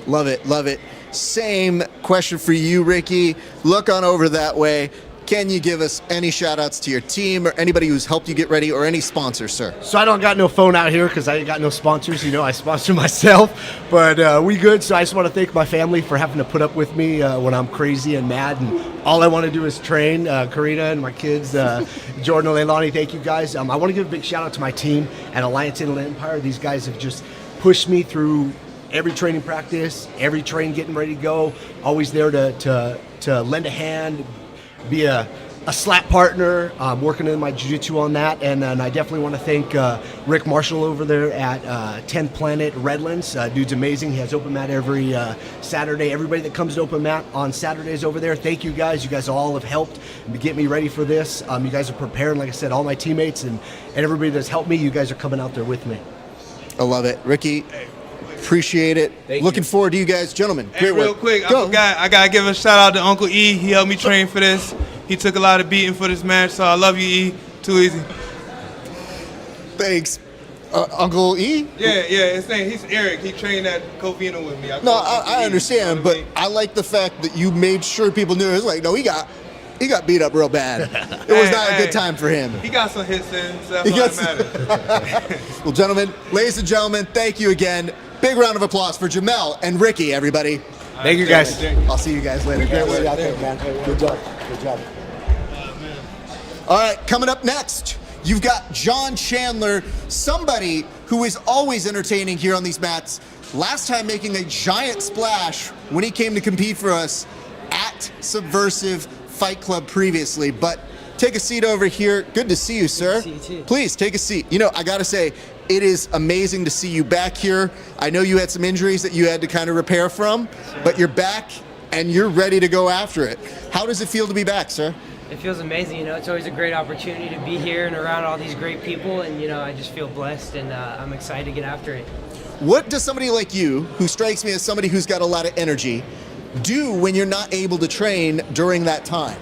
Love it, love it. Same question for you, Ricky. Look on over that way. Can you give us any shout outs to your team or anybody who's helped you get ready or any sponsors, sir? So I don't got no phone out here because I ain't got no sponsors. You know, I sponsor myself, but we good. So I just want to thank my family for having to put up with me when I'm crazy and mad, and all I want to do is train. Karina and my kids, Jordan and Leilani, thank you guys. I want to give a big shout out to my team at Alliance Inland Empire. These guys have just pushed me through every training practice, every train getting ready to go. Always there to lend a hand, be a slap partner, working in my jiu-jitsu on that. And then I definitely want to thank Rick Marshall over there at 10th Planet Redlands. Dude's amazing. He has open mat every Saturday. Everybody that comes to open mat on Saturdays over there, thank you guys. You guys all have helped get me ready for this. You guys are preparing, like I said, all my teammates and everybody that's helped me, you guys are coming out there with me. I love it. Ricky, appreciate it. Looking forward to you guys. Gentlemen, Hey, great real work. quick, Go. I gotta give a shout out to Uncle E. He helped me train for this. He took a lot of beating for this match, so I love you, E. Too easy. Thanks. Uncle E? Yeah, his name, he's Eric. He trained at Covina with me. No, I understand, but I like the fact that you made sure people knew. It's like, no, he got he got beat up real bad. It was not a good time for him. He got some hits in, so that's all that matters. Well, gentlemen, ladies and gentlemen, thank you again. Big round of applause for Jamal and Ricky, everybody. Thank you, guys. I'll see you guys later. Great work out there, man. Good job. Good job. All right, coming up next, you've got John Chandler, somebody who is always entertaining here on these mats. Last time making a giant splash when he came to compete for us at Subversiv Fight Club previously. But take a seat over here. Good to see you, sir. Good to see you too. Please take a seat. You know, I gotta say, it is amazing to see you back here. I know you had some injuries that you had to kind of repair from, but you're back and you're ready to go after it. How does it feel to be back, sir? It feels amazing. You know, it's always a great opportunity to be here and around all these great people, and you know, I just feel blessed, and I'm excited to get after it. What does somebody like you, who strikes me as somebody who's got a lot of energy, do when you're not able to train during that time?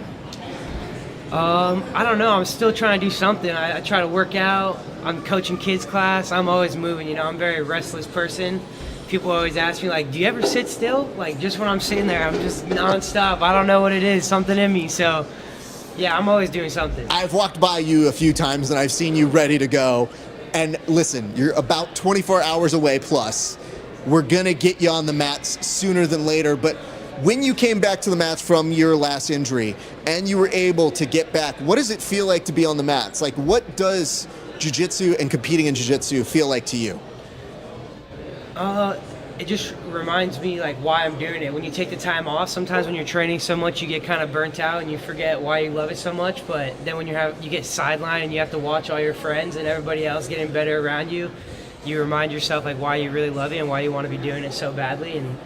I don't know. I'm still trying to do something. I try to work out. I'm coaching kids class. I'm always moving. You know, I'm a very restless person. People always ask me, like, do you ever sit still? Like, just when I'm sitting there, I'm just nonstop. I don't know what it is. Something in me. So, yeah, I'm always doing something. I've walked by you a few times and I've seen you ready to go. And listen, you're about 24 hours away plus. We're gonna get you on the mats sooner than later, but when you came back to the mats from your last injury and you were able to get back, what does it feel like to be on the mats? Like, what does jiu-jitsu and competing in jiu-jitsu feel like to you? It just reminds me like why I'm doing it. When you take the time off, sometimes when you're training so much, you get kind of burnt out and you forget why you love it so much. But then when you get sidelined and you have to watch all your friends and everybody else getting better around you, you remind yourself like why you really love it and why you want to be doing it so badly. And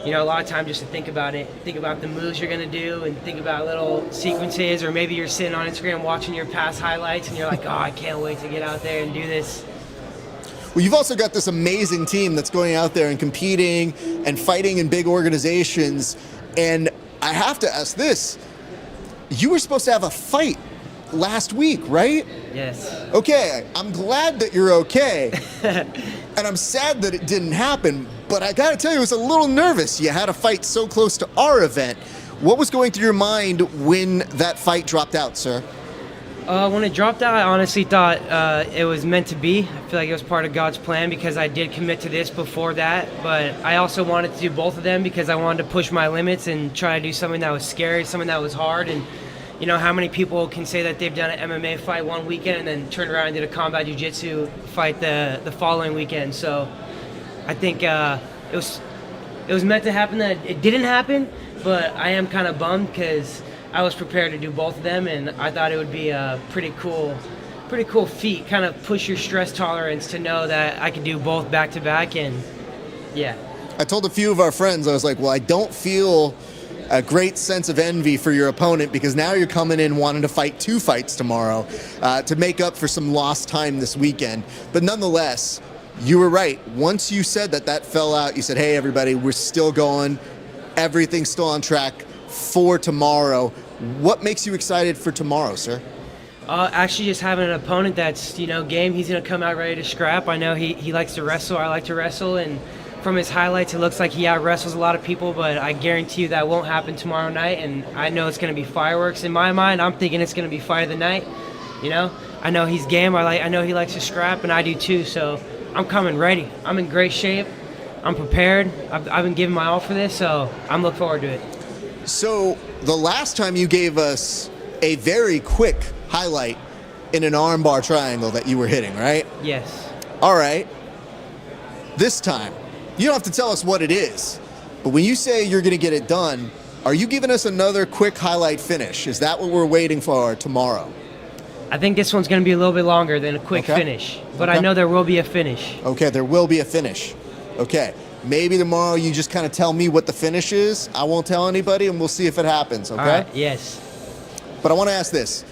you know, a lot of times just to think about it, think about the moves you're gonna do, and think about little sequences, or maybe you're sitting on Instagram watching your past highlights and you're like, oh, I can't wait to get out there and do this. Well, you've also got this amazing team that's going out there and competing and fighting in big organizations. And I have to ask this, you were supposed to have a fight last week, right? Yes. Okay, I'm glad that you're okay. And I'm sad that it didn't happen, but I gotta tell you, I was a little nervous. You had a fight so close to our event. What was going through your mind when that fight dropped out, sir? When it dropped out, I honestly thought it was meant to be. I feel like it was part of God's plan because I did commit to this before that. But I also wanted to do both of them because I wanted to push my limits and try to do something that was scary, something that was hard. And you know, how many people can say that they've done an MMA fight one weekend and then turned around and did a combat jiu-jitsu fight the following weekend? So I think it was meant to happen. That it didn't happen, but I am kind of bummed because I was prepared to do both of them, and I thought it would be a pretty cool feat, kind of push your stress tolerance to know that I could do both back to back. And yeah, I told a few of our friends, I was like, well, I don't feel a great sense of envy for your opponent because now you're coming in wanting to fight 2 fights tomorrow to make up for some lost time this weekend. But nonetheless, you were right. Once you said that fell out, you said, hey, everybody, we're still going. Everything's still on track for tomorrow. What makes you excited for tomorrow, sir? Actually, just having an opponent that's, you know, game. He's going to come out ready to scrap. I know he likes to wrestle. I like to wrestle. And from his highlights, it looks like he out-wrestles a lot of people. But I guarantee you that won't happen tomorrow night. And I know it's going to be fireworks. In my mind, I'm thinking it's going to be fight of the night. You know? I know he's game. I know he likes to scrap, and I do too. So I'm coming ready. I'm in great shape. I'm prepared. I've been giving my all for this. So I'm looking forward to it. So the last time you gave us a very quick highlight in an armbar triangle that you were hitting, right? Yes. All right. This time, you don't have to tell us what it is, but when you say you're going to get it done, are you giving us another quick highlight finish? Is that what we're waiting for tomorrow? I think this one's going to be a little bit longer than a quick finish, but I know there will be a finish. Okay, there will be a finish. Okay. Maybe tomorrow you just kind of tell me what the finish is. I won't tell anybody, and we'll see if it happens, okay? All right, yes. But I want to ask this.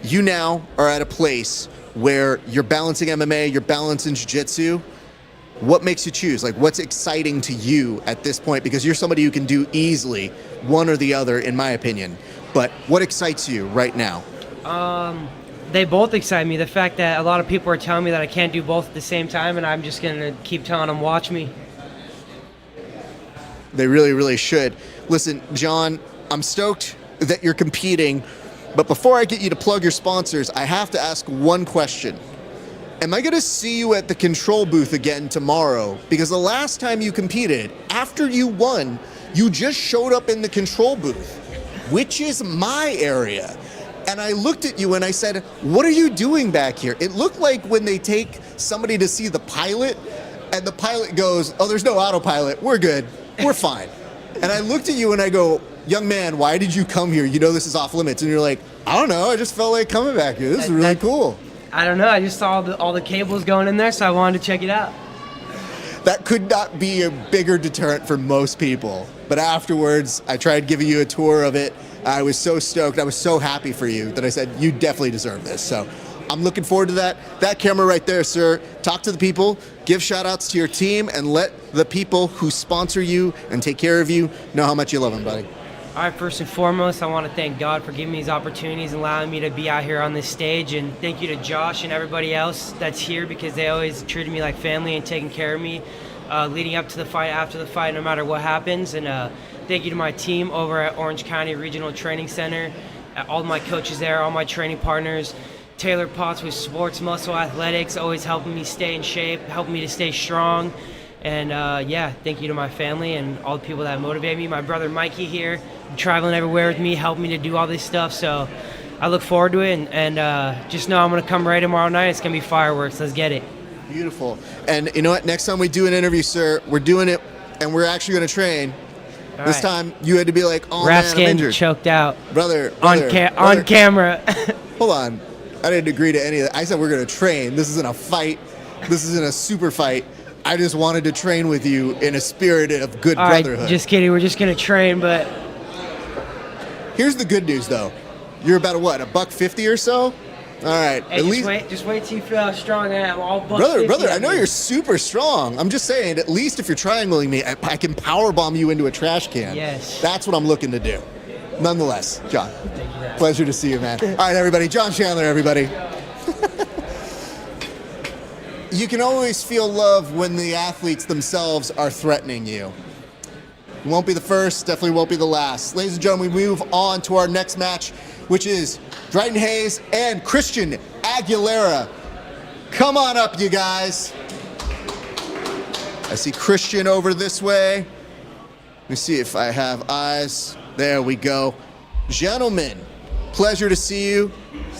You now are at a place where you're balancing MMA, you're balancing jiu-jitsu. What makes you choose? Like, what's exciting to you at this point? Because you're somebody who can do easily one or the other, in my opinion. But what excites you right now? They both excite me. The fact that a lot of people are telling me that I can't do both at the same time, and I'm just going to keep telling them, watch me. They really, really should. Listen, John, I'm stoked that you're competing. But before I get you to plug your sponsors, I have to ask one question. Am I going to see you at the control booth again tomorrow? Because the last time you competed, after you won, you just showed up in the control booth, which is my area. And I looked at you and I said, what are you doing back here? It looked like when they take somebody to see the pilot and the pilot goes, oh, there's no autopilot. We're good. We're fine. And I looked at you and I go, young man, why did you come here? You know this is off limits. And you're like, I don't know. I just felt like coming back here. This is really cool. I don't know. I just saw all the cables going in there, so I wanted to check it out. That could not be a bigger deterrent for most people. But afterwards, I tried giving you a tour of it. I was so stoked. I was so happy for you that I said, you definitely deserve this. So I'm looking forward to that. That camera right there, sir. Talk to the people, give shout outs to your team, and let the people who sponsor you and take care of you know how much you love them, buddy. All right, first and foremost, I want to thank God for giving me these opportunities and allowing me to be out here on this stage. And thank you to Josh and everybody else that's here, because they always treated me like family and taking care of me leading up to the fight, after the fight, no matter what happens. And thank you to my team over at Orange County Regional Training Center, all my coaches there, all my training partners. Taylor Potts with Sports Muscle Athletics, always helping me stay in shape, helping me to stay strong. And yeah, thank you to my family and all the people that motivate me. My brother Mikey here, traveling everywhere with me, helping me to do all this stuff. So I look forward to it, and just know I'm going to come right tomorrow night. It's going to be fireworks. Let's get it. Beautiful. And you know what? Next time we do an interview, sir, we're doing it, and we're actually going to train. All this right. time, you had to be like, oh, Raph's man, I'm getting injured. choked out. Brother. On camera. Hold on. I didn't agree to any of that. I said we're going to train. This isn't a fight. This isn't a super fight. I just wanted to train with you in a spirit of good All right, brotherhood. just kidding. We're just going to train, but... Here's the good news, though. You're about $150 or so? All right. Hey, just wait till you feel how strong I am. All Brother, I know you're super strong. I'm just saying, at least if you're triangling me, I can power bomb you into a trash can. Yes. That's what I'm looking to do. Nonetheless, John, pleasure to see you, man. All right, everybody. John Chandler, everybody. You can always feel love when the athletes themselves are threatening you. You won't be the first, definitely won't be the last. Ladies and gentlemen, we move on to our next match, which is Dron Hayes and Christian Aguilera. Come on up, you guys. I see Christian over this way. Let me see if I have eyes. There we go. Gentlemen, pleasure to see you.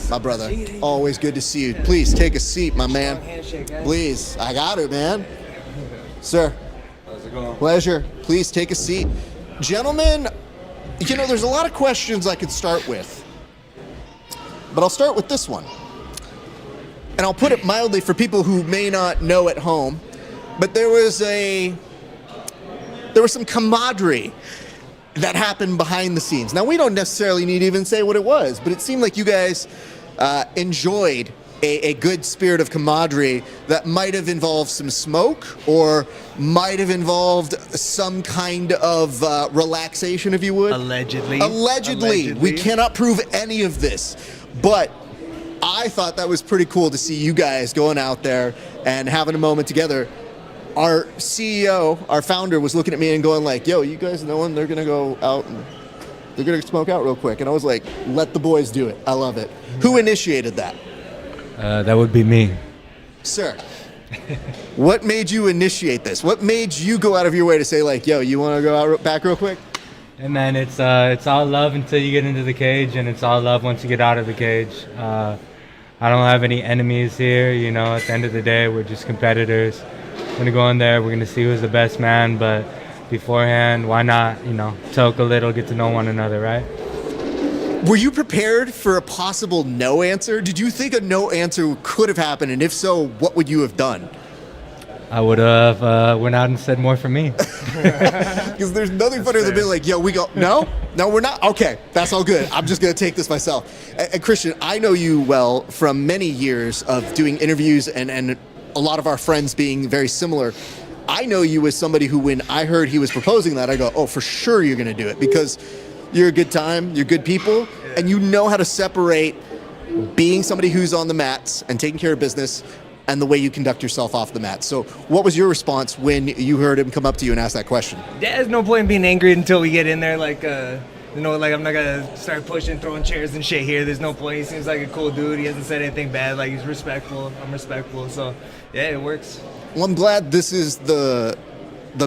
My brother, always good to see you. Please take a seat, my man. Please, I got it, man. Sir, how's it going? Pleasure. Please take a seat. Gentlemen, you know, there's a lot of questions I could start with, but I'll start with this one. And I'll put it mildly for people who may not know at home, but there was some camaraderie that happened behind the scenes. Now, we don't necessarily need to even say what it was, but it seemed like you guys enjoyed a good spirit of camaraderie that might have involved some smoke or might have involved some kind of relaxation, if you would. Allegedly. We cannot prove any of this, but I thought that was pretty cool to see you guys going out there and having a moment together. Our CEO, our founder, was looking at me and going like, yo, you guys know when they're going to go out and they're going to smoke out real quick. And I was like, let the boys do it. I love it. Who initiated that? That would be me. Sir, what made you initiate this? What made you go out of your way to say like, yo, you want to go out back real quick? Hey man, it's all love until you get into the cage, and it's all love once you get out of the cage. I don't have any enemies here, you know, at the end of the day, we're just competitors. We're gonna go in there, we're gonna see who's the best man, but beforehand, why not, you know, talk a little, get to know one another, right? Were you prepared for a possible no answer? Did you think a no answer could have happened? And if so, what would you have done? I would have went out and said more for me. Because there's nothing funnier than being like, yo, we go, no, we're not. Okay, that's all good. I'm just going to take this myself. And Christian, I know you well from many years of doing interviews and a lot of our friends being very similar. I know you as somebody who, when I heard he was proposing that, I go, oh, for sure you're going to do it, because you're a good time, you're good people, and you know how to separate being somebody who's on the mats and taking care of business and the way you conduct yourself off the mat. So what was your response when you heard him come up to you and ask that question? There's no point in being angry until we get in there. Like, You know, like I'm not gonna start pushing, throwing chairs and shit here. There's no point. He seems like a cool dude. He hasn't said anything bad. Like he's respectful. I'm respectful. So yeah, it works. Well, I'm glad this is the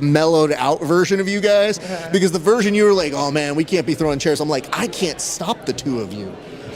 mellowed out version of you guys, because the version you were like, oh man, we can't be throwing chairs. I'm like, I can't stop the two of you,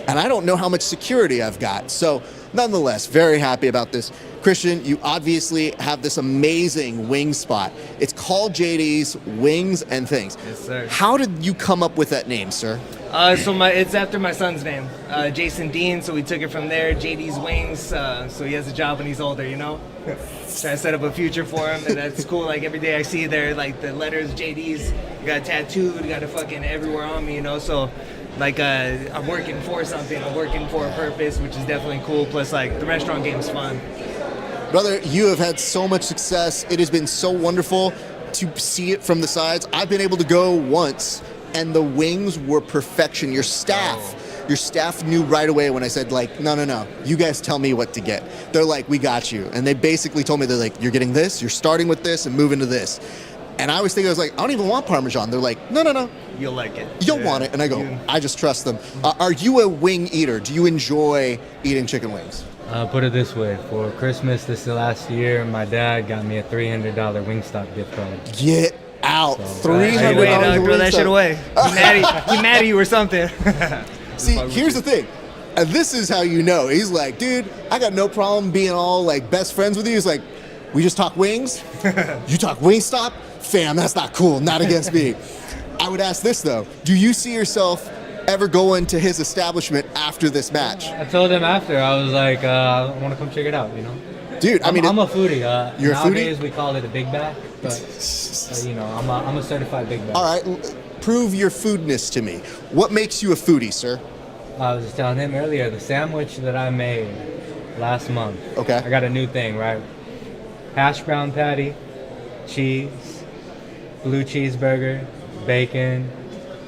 and I don't know how much security I've got. So nonetheless, very happy about this. Christian, you obviously have this amazing wing spot. It's called JD's Wings and Things. Yes, sir. How did you come up with that name, sir? It's after my son's name, Jason Dean. So we took it from there. JD's Wings. So he has a job when he's older. You know, trying to set up a future for him, and that's cool. Like every day I see there, like the letters JD's. Got tattooed. Got it fucking everywhere on me. You know, so. Like, I'm working for something. I'm working for a purpose, which is definitely cool. Plus, like, the restaurant game's fun. Brother, you have had so much success. It has been so wonderful to see it from the sides. I've been able to go once, and the wings were perfection. Your staff knew right away when I said, like, no, you guys tell me what to get. They're like, we got you. And they basically told me, they're like, you're getting this, you're starting with this, and moving to this. And I was thinking, I was like, I don't even want Parmesan. They're like, no. You'll like it. You'll want it. And I go, I just trust them. Are you a wing eater? Do you enjoy eating chicken wings? Put it this way, for Christmas this last year, my dad got me a $300 Wingstop gift card. Get out. So, $300 throw that shit away. He mad at you or something. See, here's the thing. And this is how you know. He's like, dude, I got no problem being all like best friends with you. He's like, we just talk wings? You talk Wingstop? Fam, that's not cool. Not against me. I would ask this though. Do you see yourself ever going to his establishment after this match? I told him after. I was like, I want to come check it out, you know? Dude, I'm a foodie. You're nowadays a foodie? we call it a big bag, but you know, I'm a certified big bag. All right, prove your foodness to me. What makes you a foodie, sir? I was just telling him earlier, the sandwich that I made last month. Okay. I got a new thing, right? Hash brown patty, cheese, blue cheeseburger, bacon,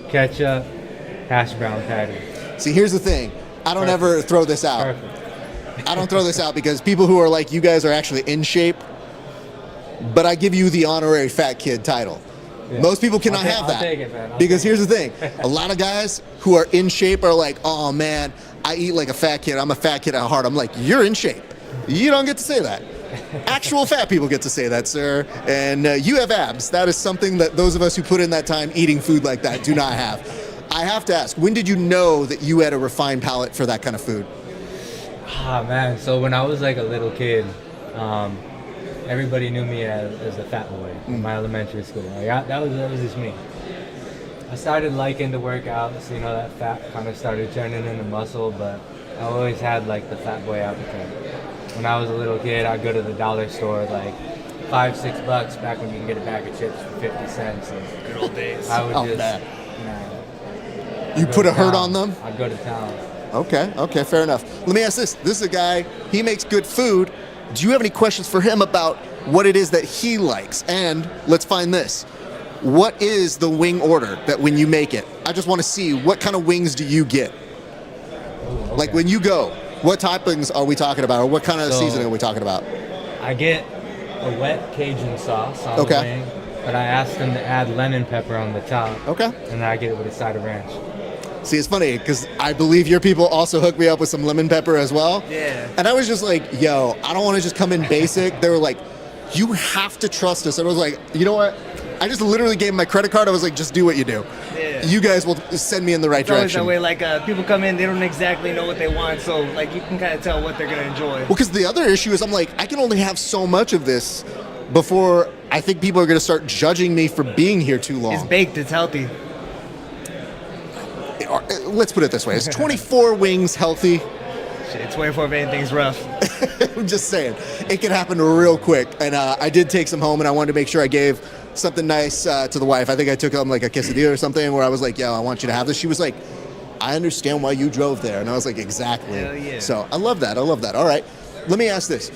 ketchup, hash brown patty. See, here's the thing. I don't ever throw this out. Perfect. I don't throw this out because people who are like you guys are actually in shape, but I give you the honorary fat kid title. Yeah. Most people cannot have that. I'll take it, man. Because here's the thing. A lot of guys who are in shape are like, oh man, I eat like a fat kid. I'm a fat kid at heart. I'm like, you're in shape. You don't get to say that. Actual fat people get to say that, sir. And you have abs. That is something that those of us who put in that time eating food like that do not have. I have to ask, when did you know that you had a refined palate for that kind of food? Ah, man. So when I was like a little kid, everybody knew me as a fat boy in my elementary school. Like, that was just me. I started liking to work out, so you know that fat kind of started turning into muscle, but I always had like the fat boy appetite. When I was a little kid, I'd go to the dollar store like $5-6 back when you can get a bag of chips for 50 cents. Good old days. I would You put a hurt on them? I'd go to town. Okay, fair enough. Let me ask this. This is a guy, he makes good food. Do you have any questions for him about what it is that he likes? And let's find this. What is the wing order that when you make it? I just want to see what kind of wings do you get? Okay. Like when you go, what toppings are we talking about? Or what kind of seasoning are we talking about? I get a wet Cajun sauce on the wing, but I asked them to add lemon pepper on the top. Okay. And then I get it with a side of ranch. See, it's funny because I believe your people also hooked me up with some lemon pepper as well. Yeah. And I was just like, yo, I don't want to just come in basic. They were like, you have to trust us. And I was like, you know what? I just literally gave them my credit card. I was like, just do what you do. Yeah. You guys will send me in the right It's always direction. that way. Like people come in, they don't exactly know what they want, so like you can kind of tell what they're gonna enjoy. Well, because the other issue is I'm like, I can only have so much of this before I think people are going to start judging me for being here too long. It's baked. It's healthy. Let's put it this way. Is 24 wings healthy? Shit, 24 if anything's rough. I'm just saying. It can happen real quick. And I did take some home, and I wanted to make sure I gave something nice to the wife. I think I took home like a quesadilla or something where I was like, yo, I want you to have this. She was like, I understand why you drove there. And I was like, exactly. Hell yeah. So I love that. All right. Let me ask this.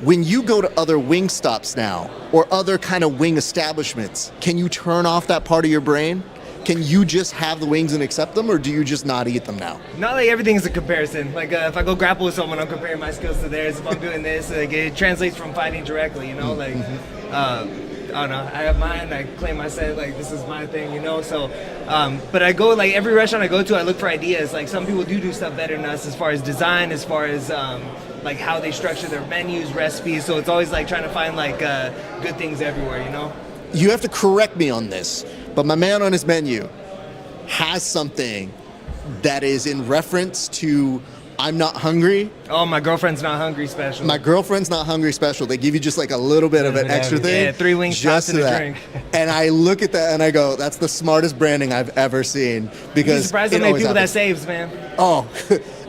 When you go to other wing stops now or other kind of wing establishments, can you turn off that part of your brain? Can you just have the wings and accept them, or do you just not eat them now? Not like everything's a comparison. Like if I go grapple with someone, I'm comparing my skills to theirs. If I'm doing this, like, it translates from fighting directly, you know? Like I don't know. I have mine. I claim I said like this is my thing, you know. So, but I go like every restaurant I go to, I look for ideas. Like some people do stuff better than us as far as design, as far as like how they structure their menus, recipes. So it's always like trying to find like good things everywhere, you know. You have to correct me on this, but my man on his menu has something that is in reference to I'm not hungry. Oh, my girlfriend's not hungry special. My girlfriend's not hungry special. They give you just like a little bit of an extra thing. Yeah, 3 wings, just tots, and a that. drink. And I look at that and I go, that's the smartest branding I've ever seen. Because You'd be surprised how it many always people that happens. saves, man. Oh,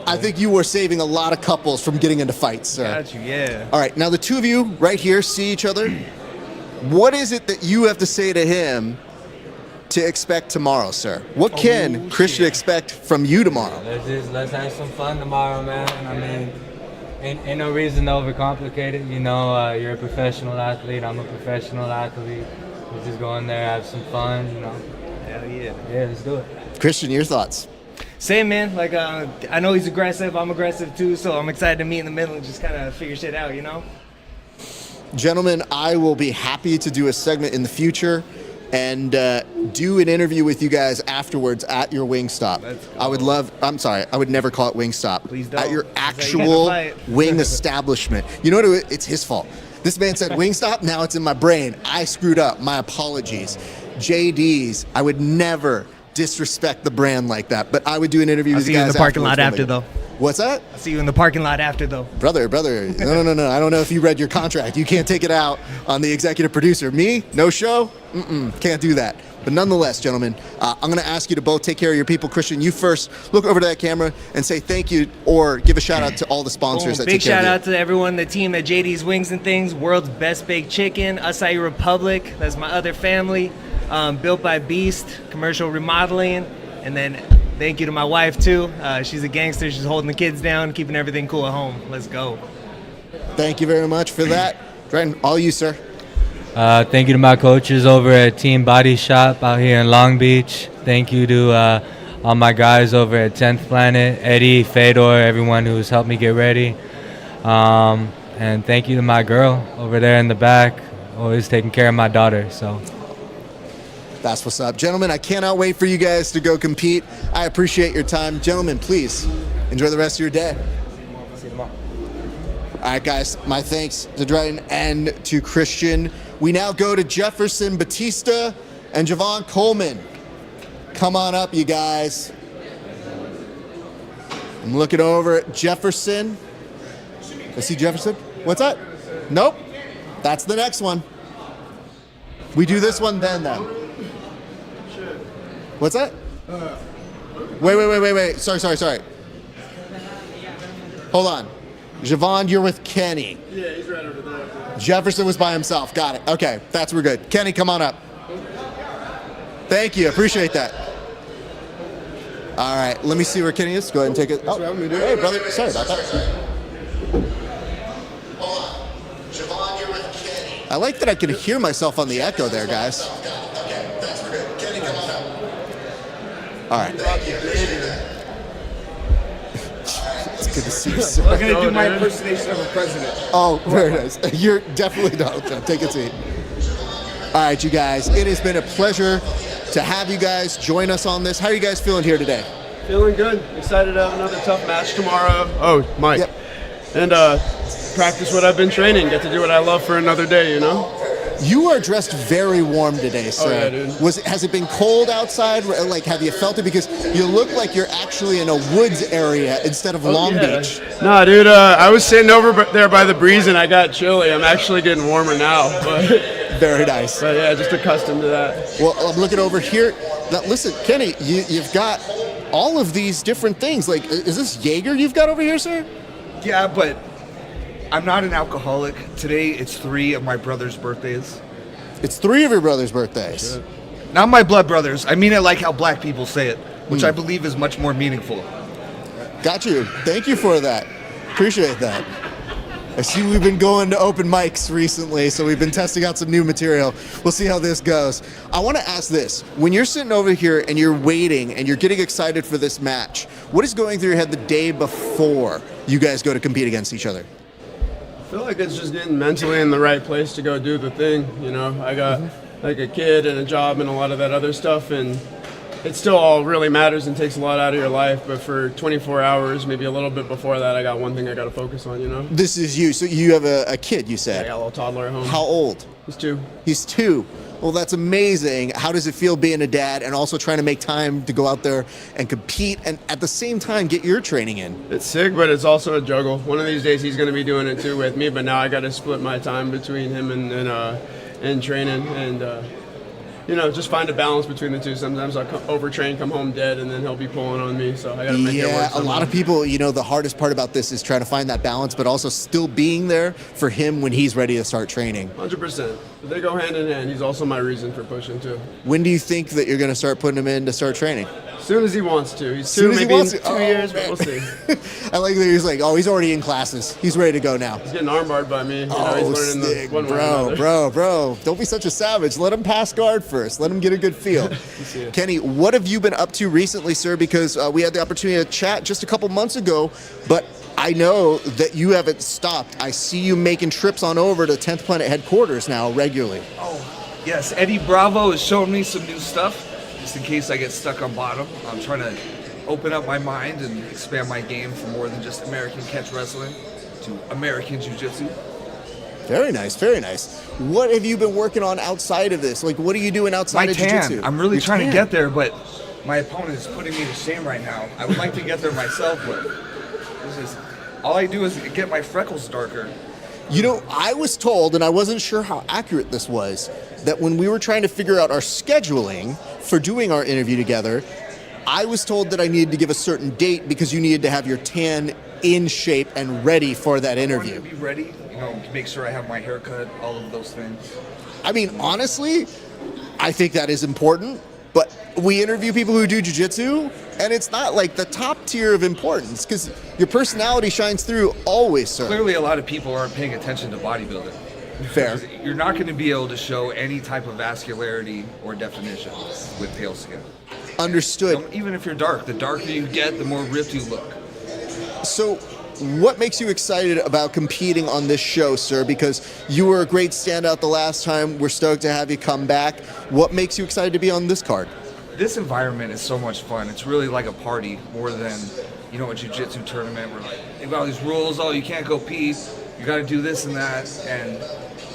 I think you were saving a lot of couples from getting into fights, sir. Got you, yeah. All right, now the two of you right here see each other. What is it that you have to say to him to expect tomorrow, sir? What can Christian expect from you tomorrow? Let's have some fun tomorrow, man. I mean, ain't no reason to overcomplicate it. You know, you're a professional athlete. I'm a professional athlete. Let's just go in there, have some fun. You know. Hell yeah. Yeah, let's do it. Christian, your thoughts? Same, man. Like, I know he's aggressive. I'm aggressive too. So I'm excited to meet in the middle and just kind of figure shit out, you know. Gentlemen, I will be happy to do a segment in the future and do an interview with you guys afterwards at your Wingstop. I would love, I'm sorry, I would never call it Wingstop. Please don't. At your That's how you actual gotta fight. wing establishment. You know what, it's his fault. This man said Wingstop, now it's in my brain. I screwed up, my apologies. JD's, I would never disrespect the brand like that, but I would do an interview I'll with see you you in guys the parking lot afterwards after, when though. What's that? I'll see you in the parking lot after, though. Brother, no. I don't know if you read your contract. You can't take it out on the executive producer. Me, no show? Can't do that. But nonetheless, gentlemen, I'm going to ask you to both take care of your people. Christian, you first look over to that camera and say thank you or give a shout out to all the sponsors that Big take care shout of you. out to everyone, the team at JD's Wings and Things, World's Best Baked Chicken, Acai Republic, that's my other family, Built by Beast, Commercial Remodeling, and then thank you to my wife too. She's a gangster, she's holding the kids down, keeping everything cool at home. Let's go. Thank you very much for that. Dren, all you, sir. Thank you to my coaches over at Team Body Shop out here in Long Beach. Thank you to all my guys over at 10th Planet, Eddie, Fedor, everyone who's helped me get ready. And thank you to my girl over there in the back, always taking care of my daughter. So That's what's up. Gentlemen, I cannot wait for you guys to go compete. I appreciate your time. Gentlemen, please enjoy the rest of your day. See you tomorrow. All right, guys, my thanks to Dron and to Christian. We now go to Jefferson Batista and Javon Coleman. Come on up, you guys. I'm looking over at Jefferson. I see Jefferson. What's that? Nope. That's the next one. We do this one then. What's that? Wait. Sorry. Hold on. Javon, you're with Kenny. Yeah, he's right over there. Jefferson was by himself. Got it. Okay, we're good. Kenny, come on up. Thank you. Appreciate that. All right, let me see where Kenny is. Go ahead and take it. Oh, hey, brother. Sorry about that. Hold on. Javon, you're with Kenny. I like that I could hear myself on the echo there, guys. Okay, we're good. Kenny, come on up. All right. Thank you. Appreciate that. It's good to see you, sir. I'm gonna do my impersonation of a president. Oh, very nice. You're definitely not. Take a seat. All right, you guys. It has been a pleasure to have you guys join us on this. How are you guys feeling here today? Feeling good. Excited to have another tough match tomorrow. Oh, Mike. Yep. And practice what I've been training. Get to do what I love for another day, you know? You are dressed very warm today, sir. Oh, yeah, dude. Has it been cold outside? Like, have you felt it? Because you look like you're actually in a woods area instead of Long Beach. Nah, dude, I was sitting over there by the breeze and I got chilly. I'm actually getting warmer now. But very nice. But yeah, just accustomed to that. Well, I'm looking over here. Now, listen, Kenny, you've got all of these different things. Like, is this Jaeger you've got over here, sir? Yeah, but I'm not an alcoholic. Today, it's 3 of my brother's birthdays. It's 3 of your brother's birthdays. Not my blood brothers. I mean it like how black people say it, which I believe is much more meaningful. Got you. Thank you for that. Appreciate that. I see we've been going to open mics recently, so we've been testing out some new material. We'll see how this goes. I want to ask this. When you're sitting over here and you're waiting and you're getting excited for this match, what is going through your head the day before you guys go to compete against each other? feel like it's just getting mentally in the right place to go do the thing. You know, I got like a kid and a job and a lot of that other stuff, and it still all really matters and takes a lot out of your life. But for 24 hours, maybe a little bit before that, I got one thing I got to focus on, you know? This is you. So you have a kid, you said? Yeah, I got a little toddler at home. How old? He's 2. He's 2. Well, that's amazing. How does it feel being a dad and also trying to make time to go out there and compete and at the same time get your training in? It's sick, but it's also a juggle. One of these days he's going to be doing it too with me, but now I got to split my time between him and training and you know, just find a balance between the two. Sometimes I'll overtrain, come home dead, and then he'll be pulling on me. So I got to make it work. Yeah, a lot of people, you know, the hardest part about this is trying to find that balance, but also still being there for him when he's ready to start training. 100%. But they go hand in hand. He's also my reason for pushing too. When do you think that you're going to start putting him in to start training? As soon as he wants to. He's 2, maybe in 2 years, but we'll see. I like that he's like, oh, he's already in classes. He's ready to go now. He's getting armbarred by me. You know, he's learning sick, one way or another. bro. Don't be such a savage. Let him pass guard first. Let him get a good feel. Kenny, what have you been up to recently, sir? Because we had the opportunity to chat just a couple months ago, but I know that you haven't stopped. I see you making trips on over to 10th Planet headquarters now regularly. Oh, yes. Eddie Bravo is showing me some new stuff, just in case I get stuck on bottom. I'm trying to open up my mind and expand my game from more than just American catch wrestling to American jiu-jitsu. Very nice, very nice. What have you been working on outside of this? Like, what are you doing outside of jiu-jitsu? I'm really trying to get there, but my opponent is putting me to shame right now. I would like to get there myself, but this is all I do is get my freckles darker. You know, I was told, and I wasn't sure how accurate this was, that when we were trying to figure out our scheduling for doing our interview together, I was told that I needed to give a certain date because you needed to have your tan in shape and ready for that interview. I want to be ready, you know, to make sure I have my hair cut, all of those things. I mean, honestly, I think that is important, but we interview people who do jiu-jitsu, and it's not like the top tier of importance because your personality shines through always, sir. Clearly, a lot of people aren't paying attention to bodybuilding. Fair. You're not going to be able to show any type of vascularity or definition with pale skin. Understood. You know, even if you're dark, the darker you get, the more ripped you look. So, what makes you excited about competing on this show, sir? Because you were a great standout the last time. We're stoked to have you come back. What makes you excited to be on this card? This environment is so much fun. It's really like a party more than, you know, a jiu-jitsu tournament where like they've got all these rules. Oh, you can't go pee. You got to do this and that. And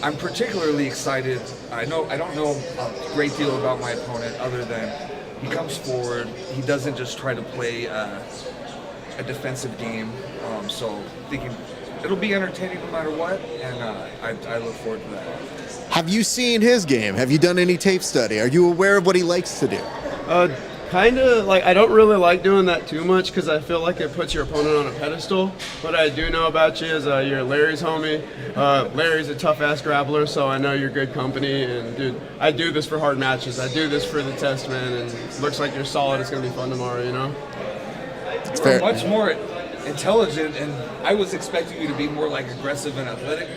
I'm particularly excited. I don't know a great deal about my opponent other than he comes forward. He doesn't just try to play a defensive game. So thinking it'll be entertaining no matter what, and I look forward to that. Have you seen his game? Have you done any tape study? Are you aware of what he likes to do? Kind of, like, I don't really like doing that too much because I feel like it puts your opponent on a pedestal. What I do know about you is you're Larry's homie. Larry's a tough-ass grappler, so I know you're good company. And, dude, I do this for hard matches. I do this for the test, man, and it looks like you're solid. It's going to be fun tomorrow, you know? It's fair. Much more intelligent, and I was expecting you to be more, like, aggressive and athletic.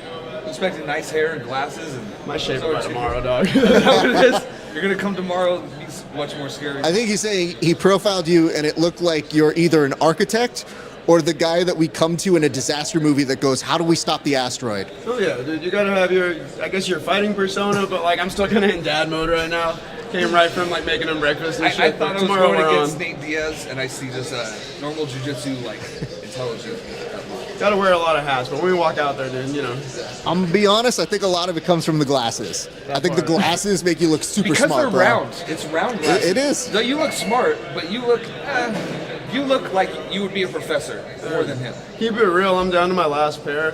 Expecting nice hair and glasses. And my shape by tomorrow, dog. Is that what it is? You're going to come tomorrow and be much more scary. I think he's saying he profiled you and it looked like you're either an architect or the guy that we come to in a disaster movie that goes, how do we stop the asteroid? Oh yeah, dude, you gotta have your fighting persona, but like I'm still kind of in dad mode right now. Came right from like making him breakfast and shit. I thought I was tomorrow going we're against on. Nate Diaz, and I see just normal jiu-jitsu, like, intelligent. Gotta wear a lot of hats, but when we walk out there, dude, you know. I'm gonna be honest, I think a lot of it comes from the glasses. I think the glasses make you look super smart, Because they're bro. round. It's round glasses. It is. No, you look smart, but you look like you would be a professor more than him. Keep it real, I'm down to my last pair.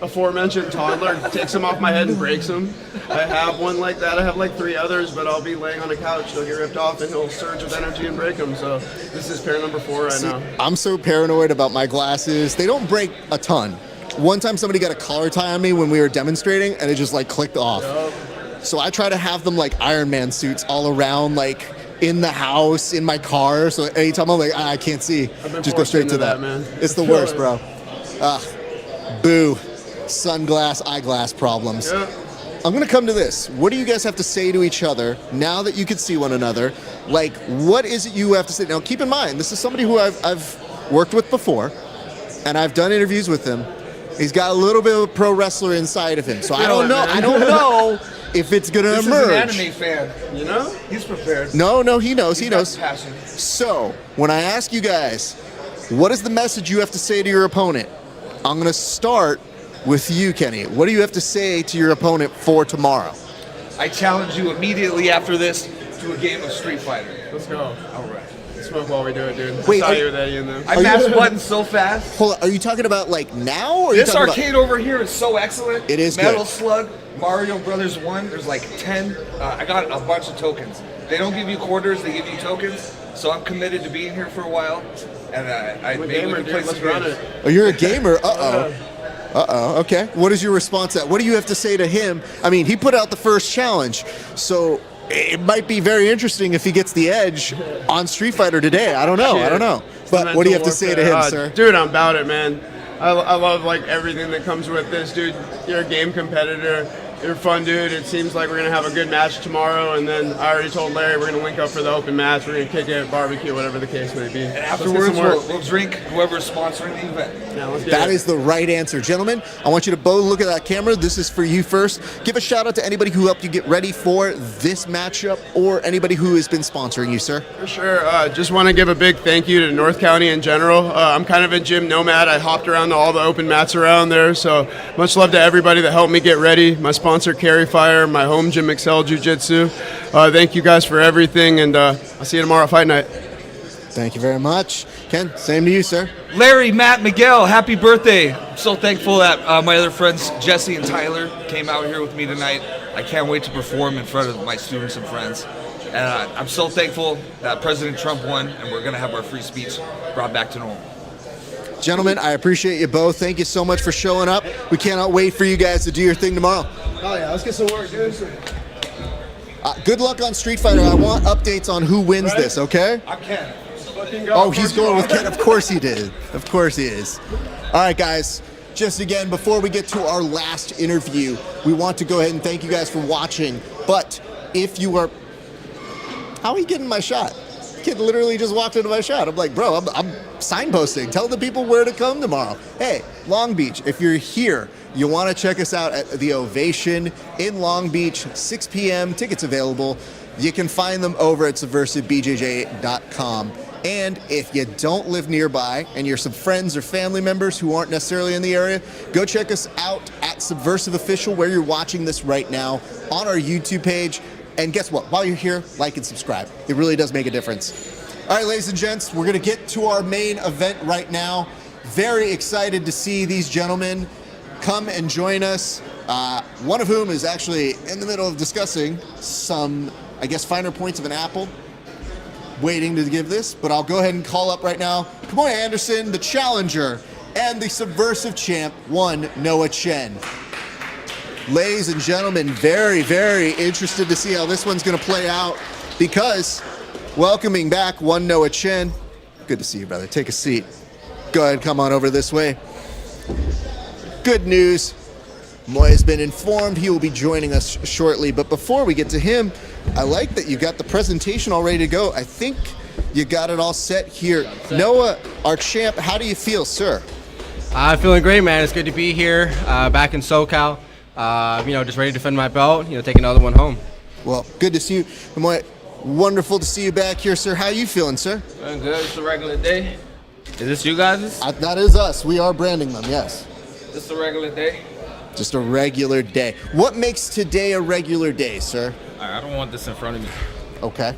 Aforementioned toddler takes them off my head and breaks them. I have one like that. I have like 3 others, but I'll be laying on a couch. They'll get ripped off and he'll surge with energy and break them. So this is pair number 4 right now. I'm so paranoid about my glasses. They don't break a ton. One time somebody got a collar tie on me when we were demonstrating and it just like clicked off. Yep. So I try to have them like Iron Man suits all around, like in the house, in my car. So anytime I'm like, I can't see, just go straight to that. Man. It's the worst, bro. Boo. Sunglass, eyeglass problems. Yeah. I'm gonna come to this. What do you guys have to say to each other now that you can see one another? Like, what is it you have to say? Now, keep in mind, this is somebody who I've worked with before, and I've done interviews with him, He's got a little bit of a pro wrestler inside of him. So I don't know. I don't know if it's going to emerge. This is an anime fan, you know? He's prepared. No, he knows. He knows. Passion. So when I ask you guys, what is the message you have to say to your opponent? I'm going to start with you, Kenny. What do you have to say to your opponent for tomorrow? I challenge you immediately after this to a game of Street Fighter. Let's go. All right. Smoke while we do it, dude. Wait, I saw you with Eddie in there. I mashed buttons so fast. Hold on. Are you talking about like now? Or This are you arcade over here is so excellent. It is Metal good. Slug, Mario Brothers 1, there's like 10. I got a bunch of tokens. They don't give you quarters, they give you tokens. So I'm committed to being here for a while. And maybe we can play some games. Oh, you're a gamer. Uh-oh. Okay. What is your response to that? What do you have to say to him? I mean, he put out the first challenge, so it might be very interesting if he gets the edge on Street Fighter today. I don't know. But what do you have to say to him, sir? Dude, I'm about it, man. I love like everything that comes with this, dude. You're a game competitor. You're a fun dude. It seems like we're going to have a good match tomorrow, and then I already told Larry we're going to link up for the open match. We're going to kick it, barbecue, whatever the case may be. And afterwards, we'll drink whoever's sponsoring the event. Yeah, let's get That it. is the right answer. Gentlemen, I want you to both look at that camera. This is for you first. Give a shout out to anybody who helped you get ready for this matchup or anybody who has been sponsoring you, sir. For sure. Just want to give a big thank you to North County in general. I'm kind of a gym nomad. I hopped around to all the open mats around there, so much love to everybody that helped me get ready. My sponsor, Carry Fire, my home gym, Excel Jiu-Jitsu. Thank you guys for everything, and I'll see you tomorrow at Fight Night. Thank you very much. Ken, same to you, sir. Larry, Matt, Miguel, happy birthday. I'm so thankful that my other friends, Jesse and Tyler, came out here with me tonight. I can't wait to perform in front of my students and friends. And I'm so thankful that President Trump won, and we're going to have our free speech brought back to normal. Gentlemen, I appreciate you both. Thank you so much for showing up. We cannot wait for you guys to do your thing tomorrow. Oh yeah, let's get some work, dude. Good luck on Street Fighter. I want updates on who wins this, okay? I'm Ken. Oh, he's going with Ken. Of course he did. Of course he is. All right, guys. Just again, before we get to our last interview, we want to go ahead and thank you guys for watching. But if you are... How are you getting my shot? Kid literally just walked into my shot. I'm like, bro, I'm signposting. Tell the people where to come tomorrow. Hey, Long Beach, if you're here, you want to check us out at the Ovation in Long Beach, 6 p.m. Tickets available. You can find them over at subversivebjj.com. And if you don't live nearby and you're some friends or family members who aren't necessarily in the area, go check us out at Subversive Official, where you're watching this right now, on our YouTube page. And guess what? While you're here, like and subscribe. It really does make a difference. All right, ladies and gents, we're going to get to our main event right now. Very excited to see these gentlemen come and join us. One of whom is actually in the middle of discussing some, I guess, finer points of an apple. Waiting to give this, but I'll go ahead and call up right now Kamoy Anderson, the challenger, and the Subversive champ, one Noah Chen. Ladies and gentlemen, very, very interested to see how this one's going to play out, because welcoming back one Noah Chen. Good to see you, brother. Take a seat. Go ahead and come on over this way. Good news. Moy has been informed he will be joining us shortly, but before we get to him, I like that you got the presentation all ready to go. I think you got it all set here. Noah, our champ, how do you feel, sir? I'm feeling great, man. It's good to be here, back in SoCal. Just ready to defend my belt, take another one home. Well, good to see you. Moy, wonderful to see you back here, sir. How are you feeling, sir? Feeling good. It's a regular day. Is this you guys? That is us. We are branding them, yes. Just a regular day. Just a regular day. What makes today a regular day, sir? I don't want this in front of me. Okay.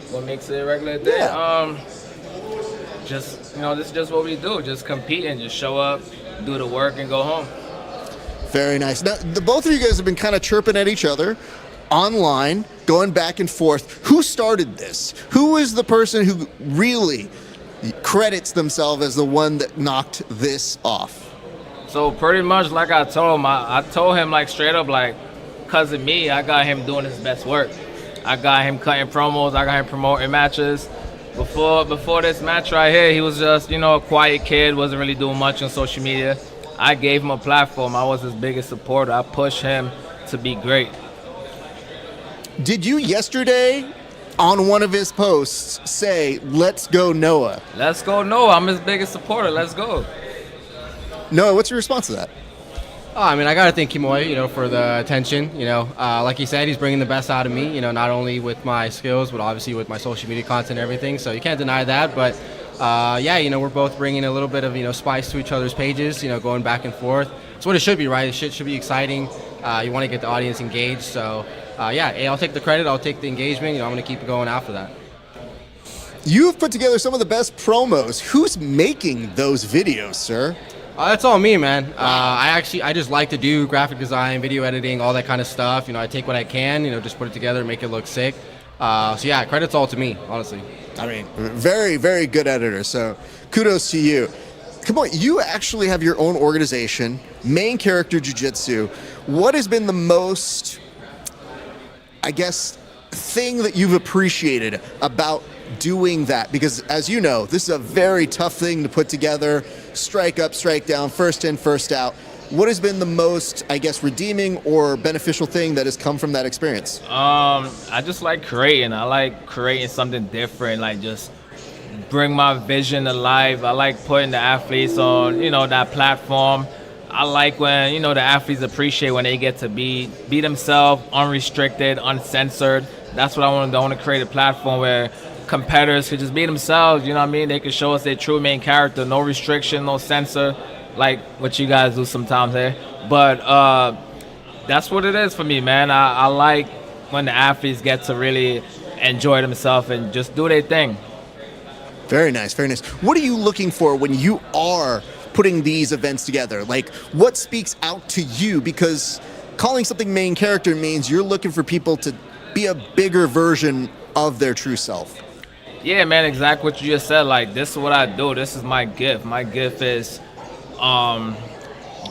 What makes it a regular day? Yeah. This is just what we do. Just compete and just show up, do the work, and go home. Very nice. Now, the both of you guys have been kind of chirping at each other online, going back and forth. Who started this? Who is the person who really credits themselves as the one that knocked this off? So pretty much like I told him, I told him like straight up, like, because of me, I got him doing his best work. I got him cutting promos, I got him promoting matches. Before this match right here, he was just, a quiet kid, wasn't really doing much on social media. I gave him a platform. I was his biggest supporter. I pushed him to be great. Did you yesterday on one of his posts say, "Let's go Noah"? Let's go Noah. I'm his biggest supporter. Let's go. Noah, what's your response to that? Oh, I mean, I got to thank Kimoy, for the attention. Like he said, he's bringing the best out of me, not only with my skills, but obviously with my social media content and everything. So you can't deny that. But, we're both bringing a little bit of, spice to each other's pages, going back and forth. It's what it should be, right? It should be exciting. You want to get the audience engaged. So, I'll take the credit. I'll take the engagement. I'm going to keep going after that. You've put together some of the best promos. Who's making those videos, sir? That's all me, man. I just like to do graphic design, video editing, all that kind of stuff. I take what I can, just put it together, make it look sick. Credit's all to me, honestly. I mean, very, very good editor. So kudos to you. Come on, you actually have your own organization, Main Character Jiu-Jitsu. What has been the most, thing that you've appreciated about doing that? Because as you know, this is a very tough thing to put together. Strike up, strike down, first in, first out. What has been the most, redeeming or beneficial thing that has come from that experience? I just like creating. I like creating something different, like just bring my vision to life. I like putting the athletes on, that platform. I like when, the athletes appreciate when they get to be themselves, unrestricted, uncensored. That's what I want to do. I want to create a platform where competitors could just be themselves, They could show us their true main character, no restriction, no censor, like what you guys do sometimes here. But that's what it is for me, man. I like when the athletes get to really enjoy themselves and just do their thing. Very nice, very nice. What are you looking for when you are putting these events together? Like, what speaks out to you? Because calling something main character means you're looking for people to be a bigger version of their true self. Yeah, man, exactly what you just said. Like, this is what I do. This is my gift. My gift is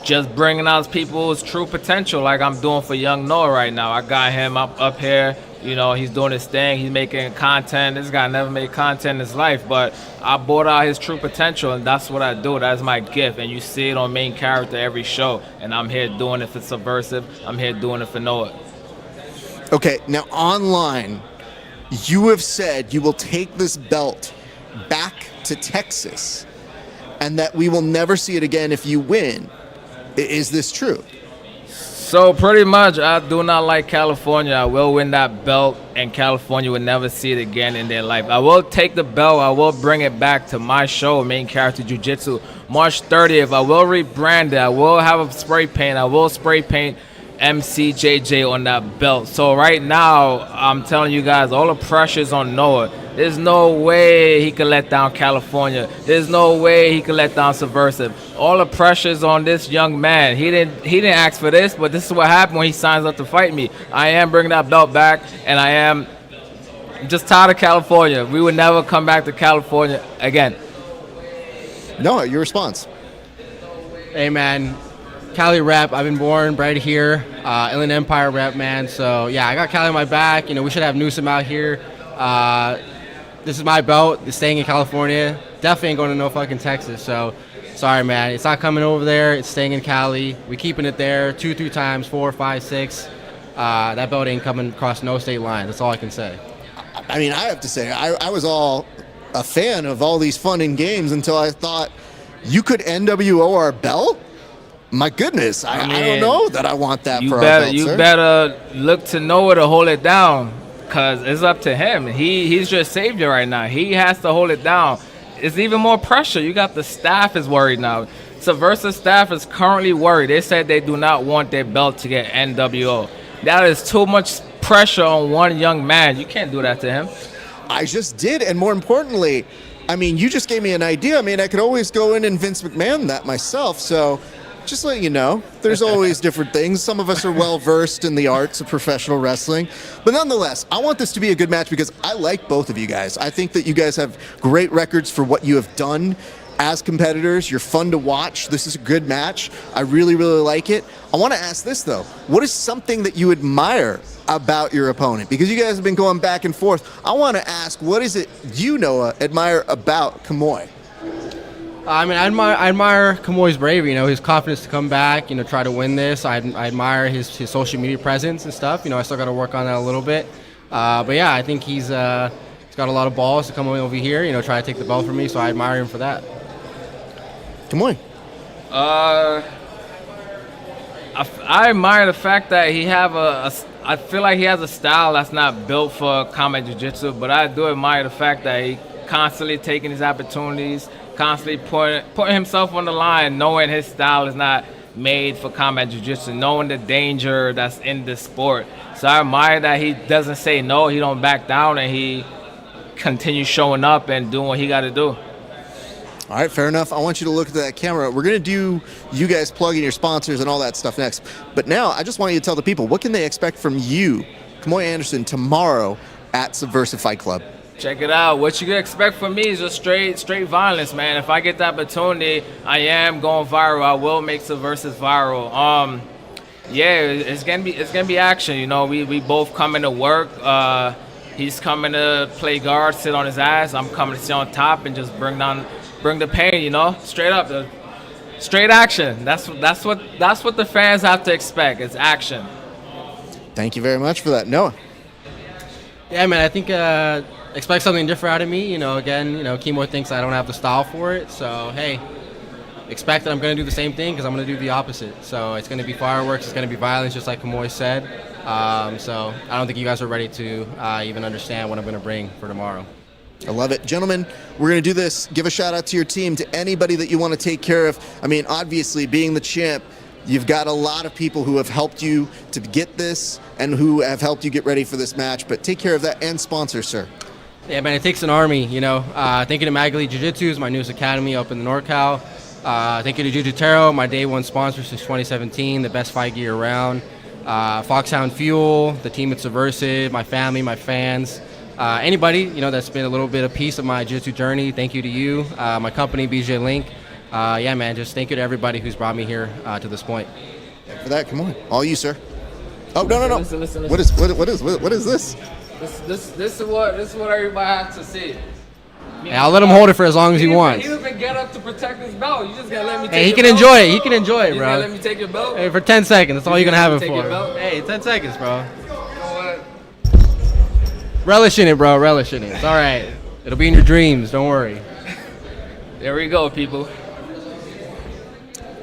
just bringing out people's true potential, like I'm doing for young Noah right now. I got him up here. He's doing his thing. He's making content. This guy never made content in his life, but I brought out his true potential, and that's what I do. That's my gift, and you see it on Main Character every show, and I'm here doing it for Subversiv. I'm here doing it for Noah. Okay, now online, you have said you will take this belt back to Texas and that we will never see it again if you win. Is this true? So pretty much, I do not like California. I will win that belt, and California will never see it again in their life. I will take the belt. I will bring it back to my show, Main Character Jiu-Jitsu. March 30th, I will rebrand it. I will have a spray paint. I will spray paint MCJJ on that belt. So right now, I'm telling you guys, all the pressure's on Noah. There's no way he can let down California. There's no way he can let down Subversiv. All the pressure's on this young man. He didn't ask for this, but this is what happened when he signs up to fight me. I am bringing that belt back, and I am just tired of California. We would never come back to California again. Noah, your response? Hey, man. Cali rep. I've been born, bred here. Inland Empire rep, man. So, I got Cali on my back. We should have Newsom out here. This is my belt. It's staying in California. Definitely ain't going to no fucking Texas. So, sorry, man. It's not coming over there. It's staying in Cali. We keeping it there 2-3 times, 4, 5, 6. That belt ain't coming across no state line. That's all I can say. I mean, I have to say, I was all a fan of all these fun and games until I thought you could NWO our belt? My goodness, I don't know that I want that for our belt, You sir. better look to Noah to hold it down, because it's up to him. He's your savior right now. He has to hold it down. It's even more pressure. You got the staff is worried now. Subversiv staff is currently worried. They said they do not want their belt to get NWO. That is too much pressure on one young man. You can't do that to him. I just did, and more importantly, I mean, you just gave me an idea. I mean, I could always go in and Vince McMahon that myself, so just let you know, there's always different things. Some of us are well-versed in the arts of professional wrestling. But nonetheless, I want this to be a good match because I like both of you guys. I think that you guys have great records for what you have done as competitors. You're fun to watch. This is a good match. I really, really like it. I want to ask this, though. What is something that you admire about your opponent? Because you guys have been going back and forth. I want to ask, what is it you, Noah, admire about Kimoy? I mean, I admire Kimoy's bravery, his confidence to come back, try to win this. I admire his social media presence and stuff. I still got to work on that a little bit. But yeah, I think he's got a lot of balls to come over here, try to take the belt from me, so I admire him for that. Kimoy. I admire the fact that he have I feel like he has a style that's not built for combat jiu-jitsu, but I do admire the fact that he constantly taking his opportunities, constantly putting himself on the line, knowing his style is not made for combat jiu-jitsu, knowing the danger that's in this sport. So I admire that he doesn't say no, he don't back down, and he continues showing up and doing what he got to do. All right, fair enough. I want you to look at that camera. We're going to do you guys plugging your sponsors and all that stuff next. But now I just want you to tell the people, what can they expect from you, Kamoy Anderson, tomorrow at Subversiv Fight Club? Check it out. What you can expect from me is just straight violence, man. If I get the opportunity, I am going viral. I will make Subversiv viral. Yeah, it's gonna be action. You know, we both coming to work. He's coming to play guard, sit on his ass. I'm coming to sit on top and just bring the pain. You know, straight up, straight action. That's what the fans have to expect. It's action. Thank you very much for that, Noah. Yeah, man, I think expect something different out of me. You know, again, Kimo thinks I don't have the style for it. So, hey, expect that I'm going to do the same thing because I'm going to do the opposite. So it's going to be fireworks. It's going to be violence, just like Kamoy said. So I don't think you guys are ready to even understand what I'm going to bring for tomorrow. I love it. Gentlemen, we're going to do this. Give a shout out to your team, to anybody that you want to take care of. I mean, obviously, being the champ, you've got a lot of people who have helped you to get this and who have helped you get ready for this match. But take care of that and sponsor, sir. Yeah, man, it takes an army, Thank you to Magali Jiu-Jitsu, is my newest academy up in the NorCal. Thank you to Jiu-Jitero, my day one sponsor since 2017, the best fight gear around. Foxhound Fuel, the team at Subversiv, my family, my fans. Anybody, that's been a little bit of piece of my jiu-jitsu journey, thank you to you. My company, BJ Link. Yeah, man, just thank you to everybody who's brought me here to this point. For that, come on. All you, sir. Oh, no. Listen. What is this? This is what everybody has to see. Yeah, I'll let him hold it for as long as he wants. He doesn't get up to protect his belt. You just gotta let me take Hey, he your can belt. enjoy it. He can enjoy it, You bro. gotta let me take your belt. Hey, for 10 seconds. That's all you're going to have it Take your for. belt? Hey, 10 seconds, bro. You know what? Relish in it, bro. Relish in it. It's all right. It'll be in your dreams. Don't worry. There we go, people.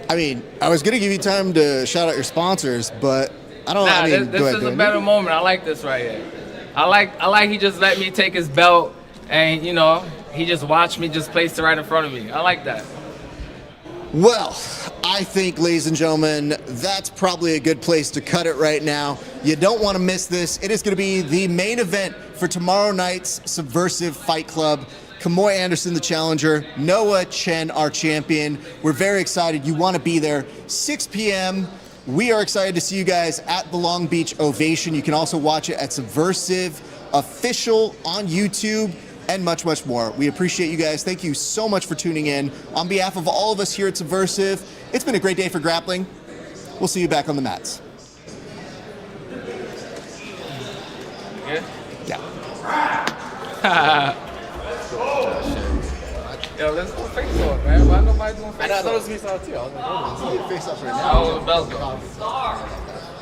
I mean, I was going to give you time to shout out your sponsors, but I don't Nah, know. this is a better moment. I like this right here. I like he just let me take his belt and, he just watched me just place it right in front of me. I like that. Well, I think, ladies and gentlemen, that's probably a good place to cut it right now. You don't want to miss this. It is going to be the main event for tomorrow night's Subversiv Fight Club. Kamoy Anderson, the challenger, Noah Chen, our champion. We're very excited. You want to be there. 6 p.m. We are excited to see you guys at the Long Beach Ovation. You can also watch it at Subversiv Official on YouTube and much, much more. We appreciate you guys. Thank you so much for tuning in. On behalf of all of us here at Subversiv, it's been a great day for grappling. We'll see you back on the mats. Yeah? Yeah. Yo, let's do face off, man. Why nobody doing face off? I thought it was face off too. I was like, oh, let's do face off right now. Oh, Belgium.